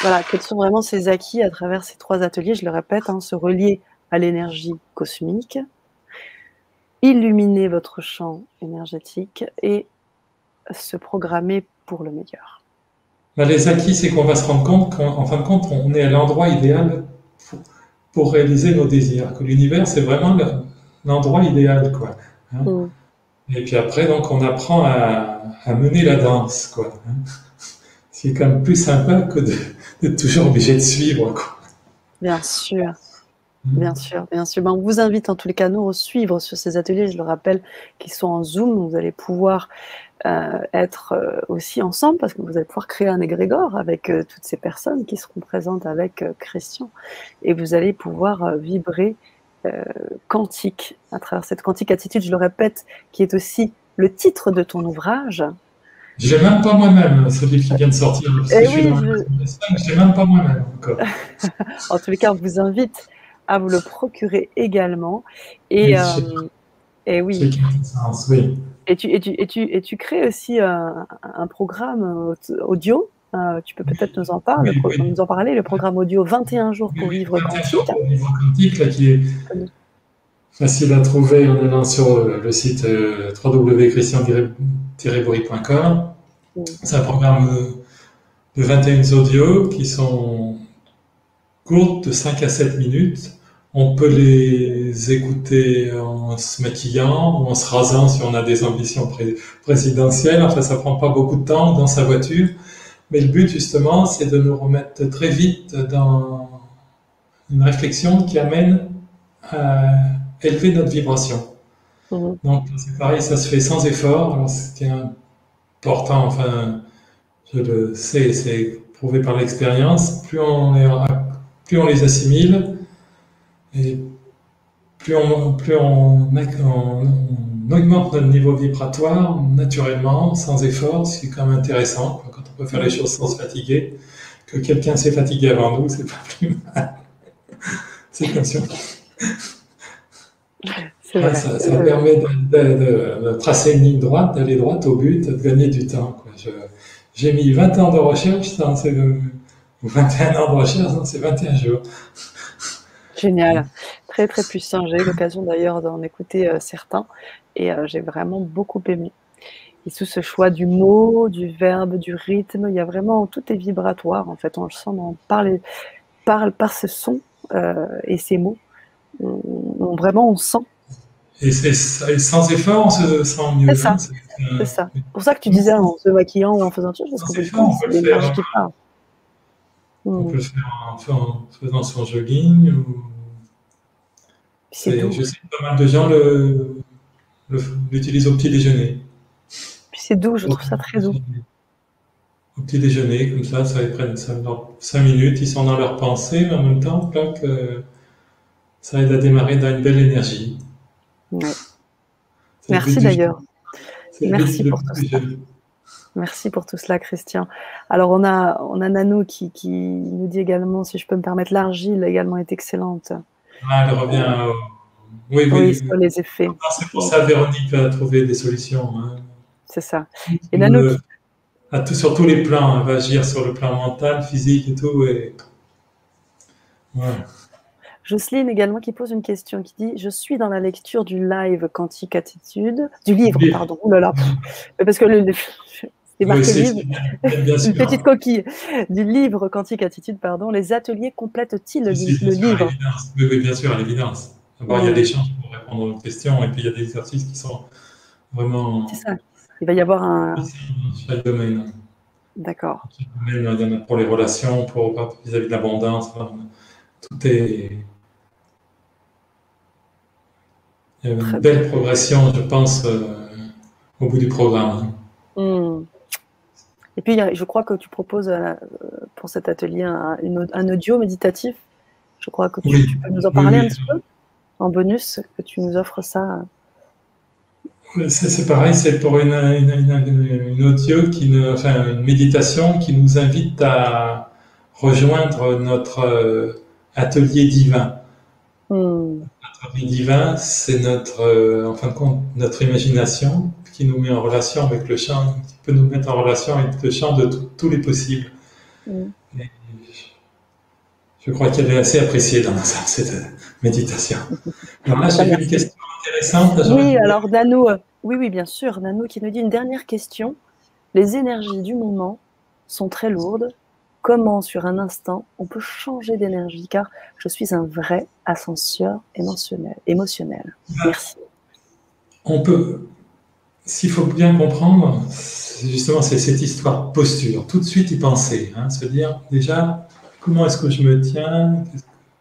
voilà, quels sont vraiment ces acquis à travers ces 3 ateliers? Je le répète, se relier à l'énergie cosmique, illuminer votre champ énergétique et se programmer pour le meilleur. Les acquis, c'est qu'on va se rendre compte qu'en fin de compte, on est à l'endroit idéal pour réaliser nos désirs. Que l'univers, c'est vraiment l'endroit idéal, quoi. Hein. Et puis après, donc, on apprend à mener la danse, quoi. Hein. C'est quand même plus sympa que d'être toujours obligé de suivre, quoi. Bien sûr. Bien sûr, bien sûr. On vous invite en tous les cas à nous suivre sur ces ateliers. Je le rappelle, qui sont en Zoom. Vous allez pouvoir être aussi ensemble parce que vous allez pouvoir créer un égrégore avec toutes ces personnes qui seront présentes avec Christian. Et vous allez pouvoir vibrer quantique à travers cette quantique attitude, je le répète, qui est aussi le titre de ton ouvrage. Je l'ai même pas moi-même, celui qui vient de sortir. Parce que je suis dans le je l'ai même pas moi-même encore. En tous les cas, on vous invite à vous le procurer également. Et oui. Oui. Et tu crées aussi un programme audio. Tu peux peut-être nous en parler, nous en parler, le programme audio 21 jours pour vivre quantique. Pour vivre quantique, là, qui est facile à trouver en allant sur le site www.christian-bourry.com. C'est un programme de 21 audios qui sont courtes, de 5 à 7 minutes. On peut les écouter en se maquillant ou en se rasant si on a des ambitions présidentielles. Enfin, ça prend pas beaucoup de temps dans sa voiture. Mais le but, justement, c'est de nous remettre très vite dans une réflexion qui amène à élever notre vibration. Donc, c'est pareil, ça se fait sans effort. Alors, ce qui est important, enfin, je le sais, c'est prouvé par l'expérience, plus on les assimile, et plus on augmente notre niveau vibratoire naturellement, sans effort, c'est quand même intéressant, quand on peut faire les choses sans se fatiguer. Que quelqu'un s'est fatigué avant nous, c'est pas plus mal. C'est comme ça. Ça permet de tracer une ligne droite, d'aller droit au but, de gagner du temps, quoi. J'ai mis 20 ans de recherche dans ces 21 ans de recherche dans ces 21 jours. Génial, très très puissant. J'ai eu l'occasion d'ailleurs d'en écouter certains et j'ai vraiment beaucoup aimé. Et sous ce choix du mot, du verbe, du rythme, il y a vraiment, tout est vibratoire en fait. On le sent, on parle par ce son et ces mots. Vraiment, on sent. Et sans effort, on se sent mieux. C'est ça. C'est ça. C'est pour ça que tu disais en se maquillant ou en faisant autre chose, parce que on peut le faire. Qui parle. On peut le faire en faisant son jogging. Je sais que pas mal de gens l'utilisent au petit déjeuner. Puis c'est doux, je trouve ça très doux. Au petit déjeuner, comme ça ils prennent 5 minutes, ils sont dans leur pensée, mais en même temps, ça aide à démarrer dans une belle énergie. Ouais. Merci d'ailleurs. Merci pour tout cela. Merci pour tout cela, Christian. Alors, on a Nanou qui nous dit également, si je peux me permettre, l'argile également est excellente. Elle revient oui, sur les effets. C'est pour ça Véronique va trouver des solutions. Hein. C'est ça. Et Nanou sur tous les plans, elle va agir sur le plan mental, physique et tout. Et... Ouais. Jocelyne également qui pose une question, qui dit « Je suis dans la lecture du live Quantique Attitude, du livre, pardon, oh là là, parce que c'est marqué livre, une petite coquille, du livre Quantique Attitude, pardon, les ateliers complètent-ils le livre ?» Oui, bien sûr, à l'évidence. D'abord, il y a des chances pour répondre aux questions, et puis il y a des exercices qui sont vraiment... C'est ça, il va y avoir un... Chaque domaine. D'accord. Il y en a pour les relations, vis-à-vis de l'abondance, tout est... Il y a une Très bien. belle progression, je pense, au bout du programme. Mmh. Et puis, je crois que tu proposes pour cet atelier un audio méditatif. Je crois que tu Oui, peux nous en oui, parler un oui. petit peu en bonus, que tu nous offres ça. C'est pareil, c'est pour une audio enfin, une méditation qui nous invite à rejoindre notre atelier divin. Mmh. L'atelier divin, c'est notre, en fin de compte, notre imagination qui nous met en relation avec le champ, qui peut nous mettre en relation avec le champ de tous les possibles. Mmh. Et je crois qu'elle est assez appréciée dans cette méditation. Alors là, Bah, j'ai vu une merci. question intéressante. Oui, alors Nano, oui, oui, bien sûr, Nano qui nous dit une dernière question. Les énergies du moment sont très lourdes. Comment, sur un instant, on peut changer d'énergie? Car je suis un vrai ascenseur émotionnel. Merci. On peut, s'il faut bien comprendre, justement, c'est cette histoire posture. Tout de suite y penser, hein, se dire déjà comment est-ce que je me tiens,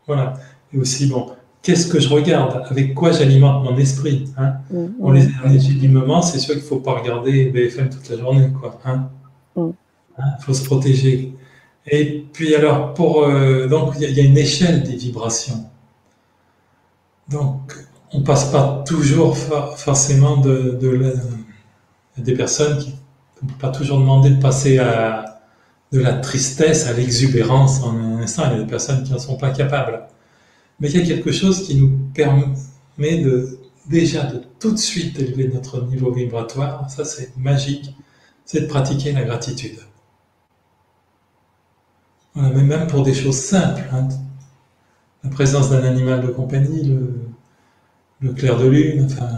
voilà. Et aussi, bon, qu'est-ce que je regarde, avec quoi j'alimente mon esprit. Hein. Mmh, Pour les mmh, énergies du moment, c'est sûr qu'il ne faut pas regarder BFM toute la journée, quoi. Hein. mmh. Il faut se protéger. Et puis alors, donc il y a une échelle des vibrations. Donc, on passe pas toujours forcément des personnes qui ne peut pas toujours demander de passer de la tristesse à l'exubérance en un instant. Il y a des personnes qui n'en sont pas capables. Mais il y a quelque chose qui nous permet déjà de tout de suite élever notre niveau vibratoire. Ça, c'est magique. C'est de pratiquer la gratitude. Voilà, mais même pour des choses simples. Hein. La présence d'un animal de compagnie, le clair de lune, enfin.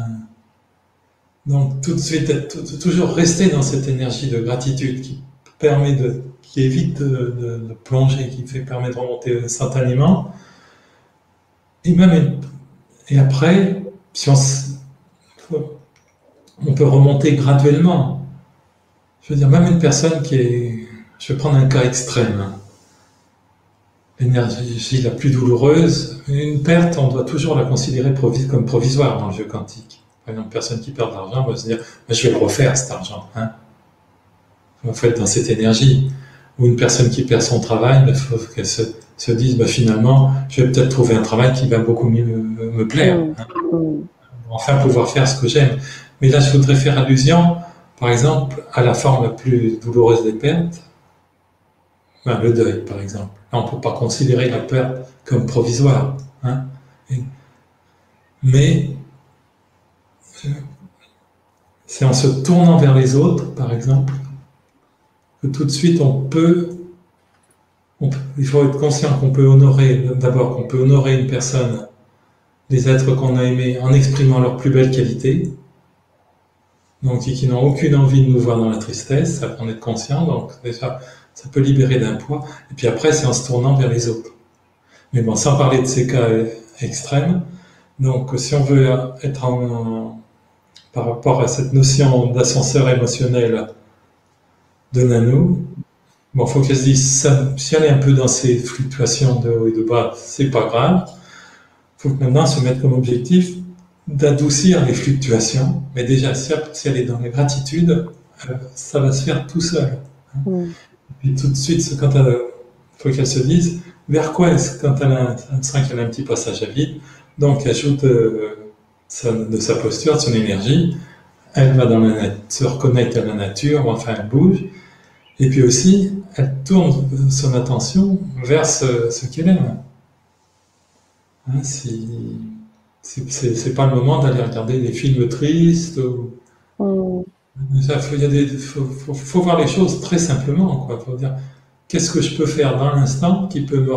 Donc tout de suite, toujours rester dans cette énergie de gratitude qui évite de plonger, permet de remonter instantanément. Et et après, si on peut remonter graduellement. Je veux dire, même une personne je vais prendre un cas extrême, hein. L'énergie la plus douloureuse, une perte, on doit toujours la considérer comme provisoire dans le jeu quantique. Par exemple, une personne qui perd de l'argent va se dire, je vais le refaire cet argent. Hein. Il faut être dans cette énergie. Ou une personne qui perd son travail, il faut qu'elle se dise, finalement, je vais peut-être trouver un travail qui va beaucoup mieux me plaire. Hein. Enfin pouvoir faire ce que j'aime. Mais là, je voudrais faire allusion, par exemple, à la forme la plus douloureuse des pertes, le deuil, par exemple. Là, on ne peut pas considérer la perte comme provisoire. Hein. Mais c'est en se tournant vers les autres, par exemple, que tout de suite il faut être conscient qu'on peut honorer une personne, les êtres qu'on a aimés, en exprimant leurs plus belles qualités, donc qui n'ont aucune envie de nous voir dans la tristesse, ça peut en être conscient, donc déjà, ça peut libérer d'un poids, et puis après, c'est en se tournant vers les autres. Mais bon, sans parler de ces cas extrêmes, donc si on veut être par rapport à cette notion d'ascenseur émotionnel de Nano, il faut qu'elle se dise, si elle est un peu dans ces fluctuations de haut et de bas, c'est pas grave. Il faut que maintenant se mettre comme objectif d'adoucir les fluctuations. Mais déjà, si elle est dans la gratitude, ça va se faire tout seul. Hein. Et tout de suite, il faut qu'elle se dise vers quoi quand elle sent qu'elle a un petit passage à vide. Donc, elle ajoute de sa posture, de son énergie. Elle va se reconnecte à la nature, enfin, elle bouge. Et puis aussi, elle tourne son attention vers ce qu'elle aime. Hein, c'est pas le moment d'aller regarder des films tristes. Faut voir les choses très simplement. Faut dire, qu'est-ce que je peux faire dans l'instant qui peut me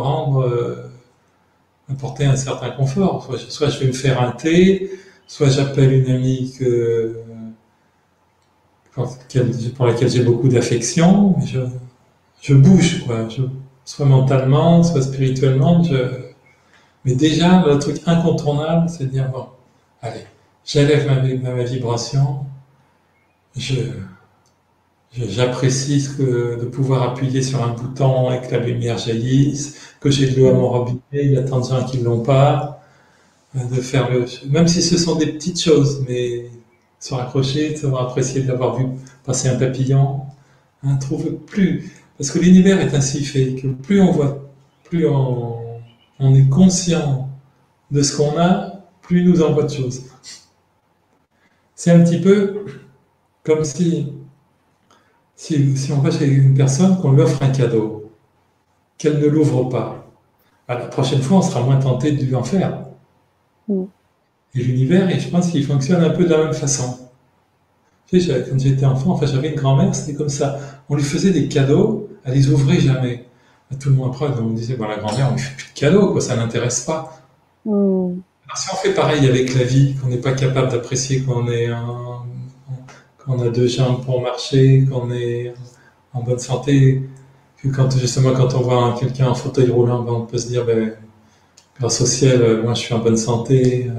apporter un certain confort. Soit je vais me faire un thé, soit j'appelle une amie pour laquelle j'ai beaucoup d'affection. Je bouge, soit mentalement, soit spirituellement. Mais déjà, le truc incontournable, c'est de dire, bon, allez, j'élève ma vibration, j'apprécie de pouvoir appuyer sur un bouton et que la lumière jaillisse, que j'ai de l'eau à mon robinet, il y a tant de gens qui ne l'ont pas. de faire même si ce sont des petites choses, mais se raccrocher, savoir apprécier d'avoir vu passer un papillon, hein, trouve plus, parce que l'univers est ainsi fait que plus on voit, plus on est conscient de ce qu'on a, plus il nous envoie de choses. C'est un petit peu comme si on va chez une personne, qu'on lui offre un cadeau, qu'elle ne l'ouvre pas. À la prochaine fois, on sera moins tenté de lui en faire. Et l'univers, je pense qu'il fonctionne un peu de la même façon. Tu sais, quand j'étais enfant, enfin, j'avais une grand-mère, c'était comme ça. On lui faisait des cadeaux, elle les ouvrait jamais. Tout le monde après, on disait, bon, la grand-mère, on lui fait plus de cadeaux, quoi, ça l'intéresse pas. Alors, si on fait pareil avec la vie, qu'on n'est pas capable d'apprécier qu'on a deux jambes pour marcher, qu'on est en bonne santé, que justement quand on voit quelqu'un en fauteuil roulant, on peut se dire, grâce au ciel, moi je suis en bonne santé,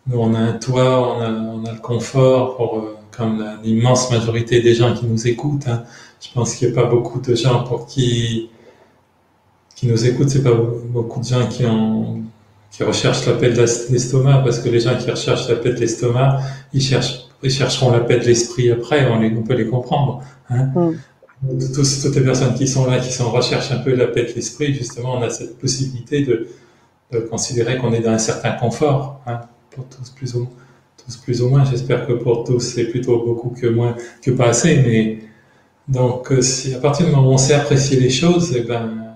nous on a un toit, on a le confort pour comme l'immense majorité des gens qui nous écoutent. Hein. Je pense qu'il n'y a pas beaucoup de gens pour qui nous écoutent, c'est pas beaucoup de gens qui recherchent la paix de l'estomac, parce que les gens qui recherchent la paix de l'estomac, ils chercheront la paix de l'esprit après, on peut les comprendre. Hein. Toutes les personnes qui sont là, qui sont en recherche un peu de la paix de l'esprit, justement, on a cette possibilité de considérer qu'on est dans un certain confort, hein, pour tous plus ou moins. J'espère que pour tous c'est plutôt beaucoup que pas assez, mais donc si à partir du moment où on sait apprécier les choses, eh ben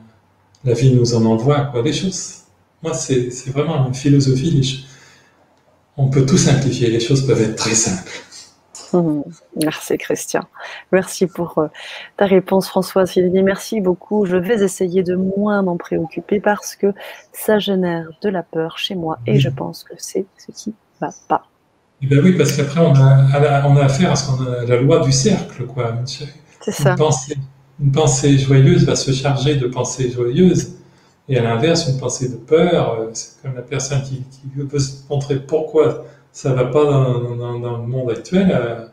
la vie nous en envoie quoi, des choses. Moi c'est vraiment une philosophie. On peut tout simplifier, les choses peuvent être très simples. Merci Christian. Merci pour ta réponse Françoise. Merci beaucoup. Je vais essayer de moins m'en préoccuper parce que ça génère de la peur chez moi et je pense que c'est ce qui ne va pas. Eh ben oui, parce qu'après on a affaire à ce qu'on a la loi du cercle, quoi. C'est ça. Une pensée joyeuse va se charger de pensées joyeuses. Et à l'inverse, une pensée de peur, c'est comme la personne qui veut se montrer pourquoi ça ne va pas dans le monde actuel,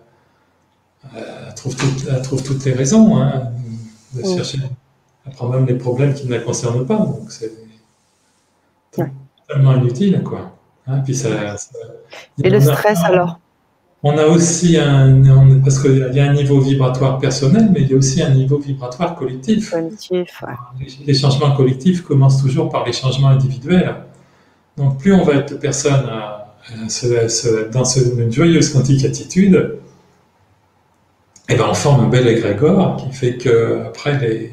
elle trouve toutes les raisons, hein, de chercher à prendre même les problèmes qui ne la concernent pas. Donc c'est totalement inutile, quoi. Hein, puis et le stress alors? On a aussi parce qu'il y a un niveau vibratoire personnel, mais il y a aussi un niveau vibratoire collectif. Les changements collectifs commencent toujours par les changements individuels. Donc plus on va être de personnes dans une joyeuse quantique attitude, et ben on forme un bel égrégore qui fait que après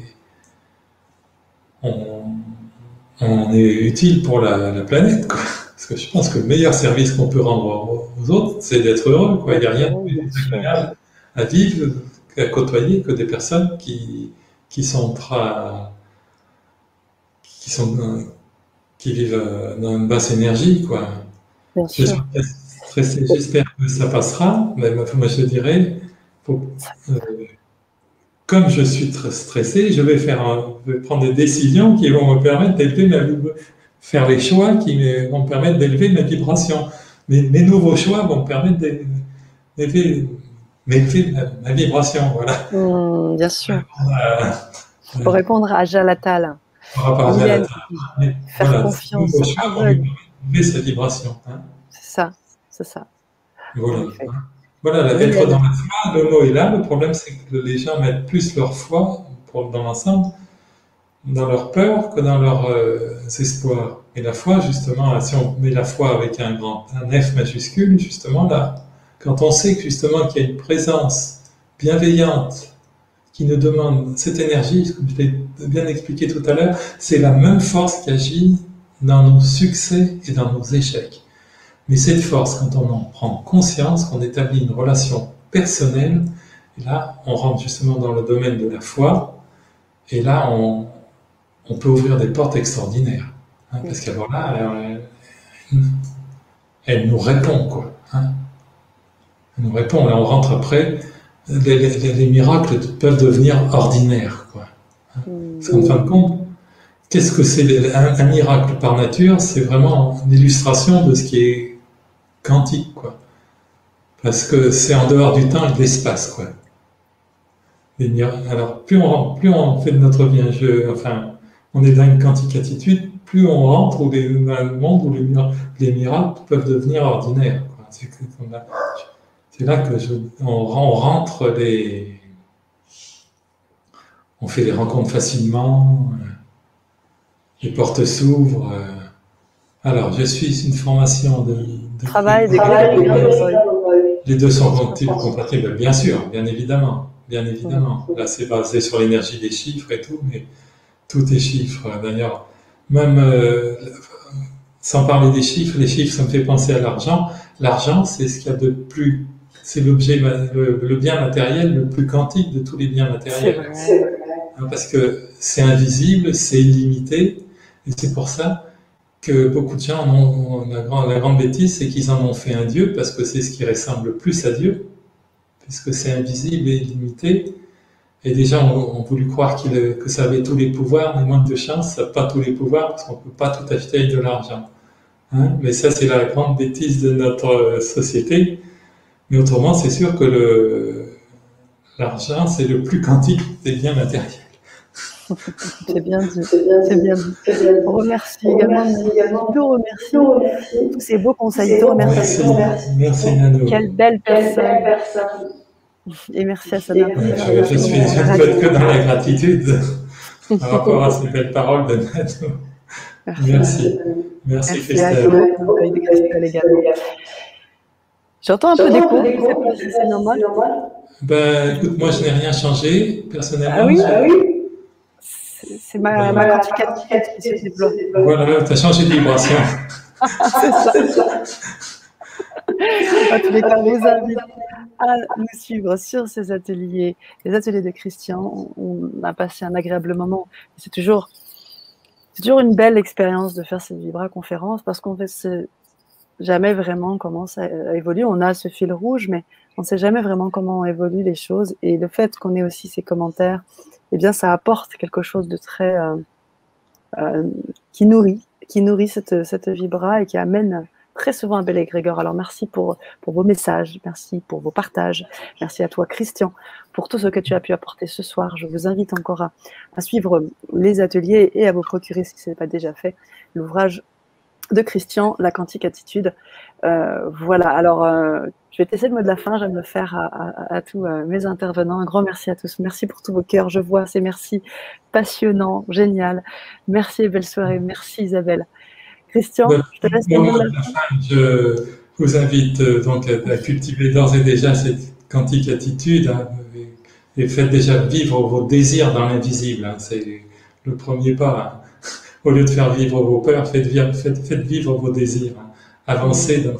on est utile pour la planète, quoi. Parce que je pense que le meilleur service qu'on peut rendre aux autres, c'est d'être heureux, quoi. Il n'y a rien de plus agréable à vivre, à côtoyer que des personnes qui vivent dans une basse énergie, quoi. J'espère que ça passera, mais moi je dirais, comme je suis très stressé, je vais prendre des décisions qui vont me permettre faire les choix qui vont me permettre d'élever ma vibration. Mes nouveaux choix vont me permettre d'élever ma vibration, voilà. Bien sûr. Pour répondre à Jalatal. Faire confiance à élever sa vibration. Hein. C'est ça. Voilà. Voilà, être dans la foi, le mot est là. Le problème, c'est que les gens mettent plus leur foi, dans l'ensemble, dans leur peur que dans leurs espoirs. Et la foi, justement, si on met la foi avec un F majuscule, justement, là, quand on sait que, justement, qu'il y a une présence bienveillante qui nous demande cette énergie, comme je l'ai bien expliqué tout à l'heure, c'est la même force qui agit dans nos succès et dans nos échecs. Mais cette force, quand on en prend conscience, qu'on établit une relation personnelle, et là, on rentre justement dans le domaine de la foi, et là, on peut ouvrir des portes extraordinaires. Hein, parce qu'alors là, elle nous répond, quoi. Hein. Elle nous répond, là, on rentre après, les miracles peuvent devenir ordinaires, quoi. Hein. Parce qu'en fin de compte, qu'est-ce que c'est un miracle par nature? C'est vraiment une illustration de ce qui est quantique, quoi. Parce que c'est en dehors du temps et de l'espace, quoi. Alors, plus on fait de notre vie un jeu, on est dans une quantique attitude, plus on rentre dans un monde où les miracles peuvent devenir ordinaires. C'est là que on rentre on fait les rencontres facilement, les portes s'ouvrent. Alors, je suis une formation de travail de Grégory. Les deux sont compatibles, bien sûr, bien évidemment. Bien évidemment. Là, c'est basé sur l'énergie des chiffres et tout, mais tout est chiffres. D'ailleurs, même sans parler des chiffres, les chiffres, ça me fait penser à l'argent. L'argent, c'est ce qu'il y a de plus. C'est l'objet, le bien matériel le plus quantique de tous les biens matériels. Parce que c'est invisible, c'est illimité, et c'est pour ça que beaucoup de gens ont la grande bêtise, c'est qu'ils en ont fait un Dieu, parce que c'est ce qui ressemble le plus à Dieu, puisque c'est invisible et illimité. Et des gens ont voulu croire que ça avait tous les pouvoirs, mais moins de chance, ça n'a pas tous les pouvoirs, parce qu'on ne peut pas tout acheter avec de l'argent. Mais ça, c'est la grande bêtise de notre société. Mais autrement, c'est sûr que l'argent, c'est le plus quantique des biens matériels. C'est bien dit, c'est bien dit. On remercie également, nous remercie tous ces beaux conseils. Je te remercie. Merci Nano. Quelle belle personne. Et merci à Sana. Je suis que dans la gratitude par rapport à ces belles paroles de Nano. Merci. Merci Christelle. J'entends un peu d'écho, je ne sais pas si c'est normal. Ben, écoute, moi je n'ai rien changé, personnellement. Ah oui. C'est ma quantique qui se déploie. Voilà, tu as changé de vibration. C'est ça. En tous les cas, je vous invite à nous suivre sur ces ateliers, les ateliers de Christian. On a passé un agréable moment. C'est toujours une belle expérience de faire ces vibra-conférences parce qu'on sait jamais vraiment comment ça évolue. On a ce fil rouge, mais on ne sait jamais vraiment comment évoluent les choses. Et le fait qu'on ait aussi ces commentaires, eh bien, ça apporte quelque chose de très qui nourrit cette vibra et qui amène très souvent un bel égrégore. Alors merci pour vos messages, merci pour vos partages, merci à toi Christian pour tout ce que tu as pu apporter ce soir. Je vous invite encore à suivre les ateliers et à vous procurer, si ce n'est pas déjà fait, l'ouvrage de Christian, La Quantique Attitude. Voilà, alors je vais tester le mot de la fin, j'aime le faire à tous mes intervenants. Un grand merci à tous, merci pour tous vos cœurs, je vois ces merci passionnants, génial. Merci et belle soirée, merci Isabelle. Christian, je te laisse le mot de la fin. Je vous invite donc à cultiver d'ores et déjà cette quantique attitude et faites déjà vivre vos désirs dans l'invisible. C'est le premier pas. Au lieu de faire vivre vos peurs, faites vivre vos désirs. Avancez dans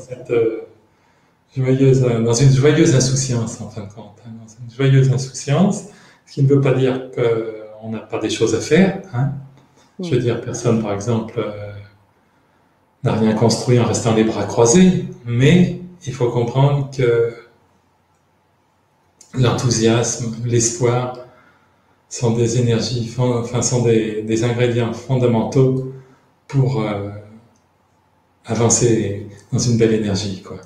dans une joyeuse insouciance, en fin de compte. Dans une joyeuse insouciance, ce qui ne veut pas dire qu'on n'a pas des choses à faire. Je veux dire, personne, par exemple, n'a rien construit en restant les bras croisés, mais il faut comprendre que l'enthousiasme, l'espoir sont des énergies, sont des ingrédients fondamentaux pour avancer dans une belle énergie, quoi.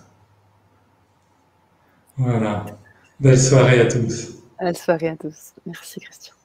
Voilà. Belle soirée à tous. Belle soirée à tous. Merci Christian.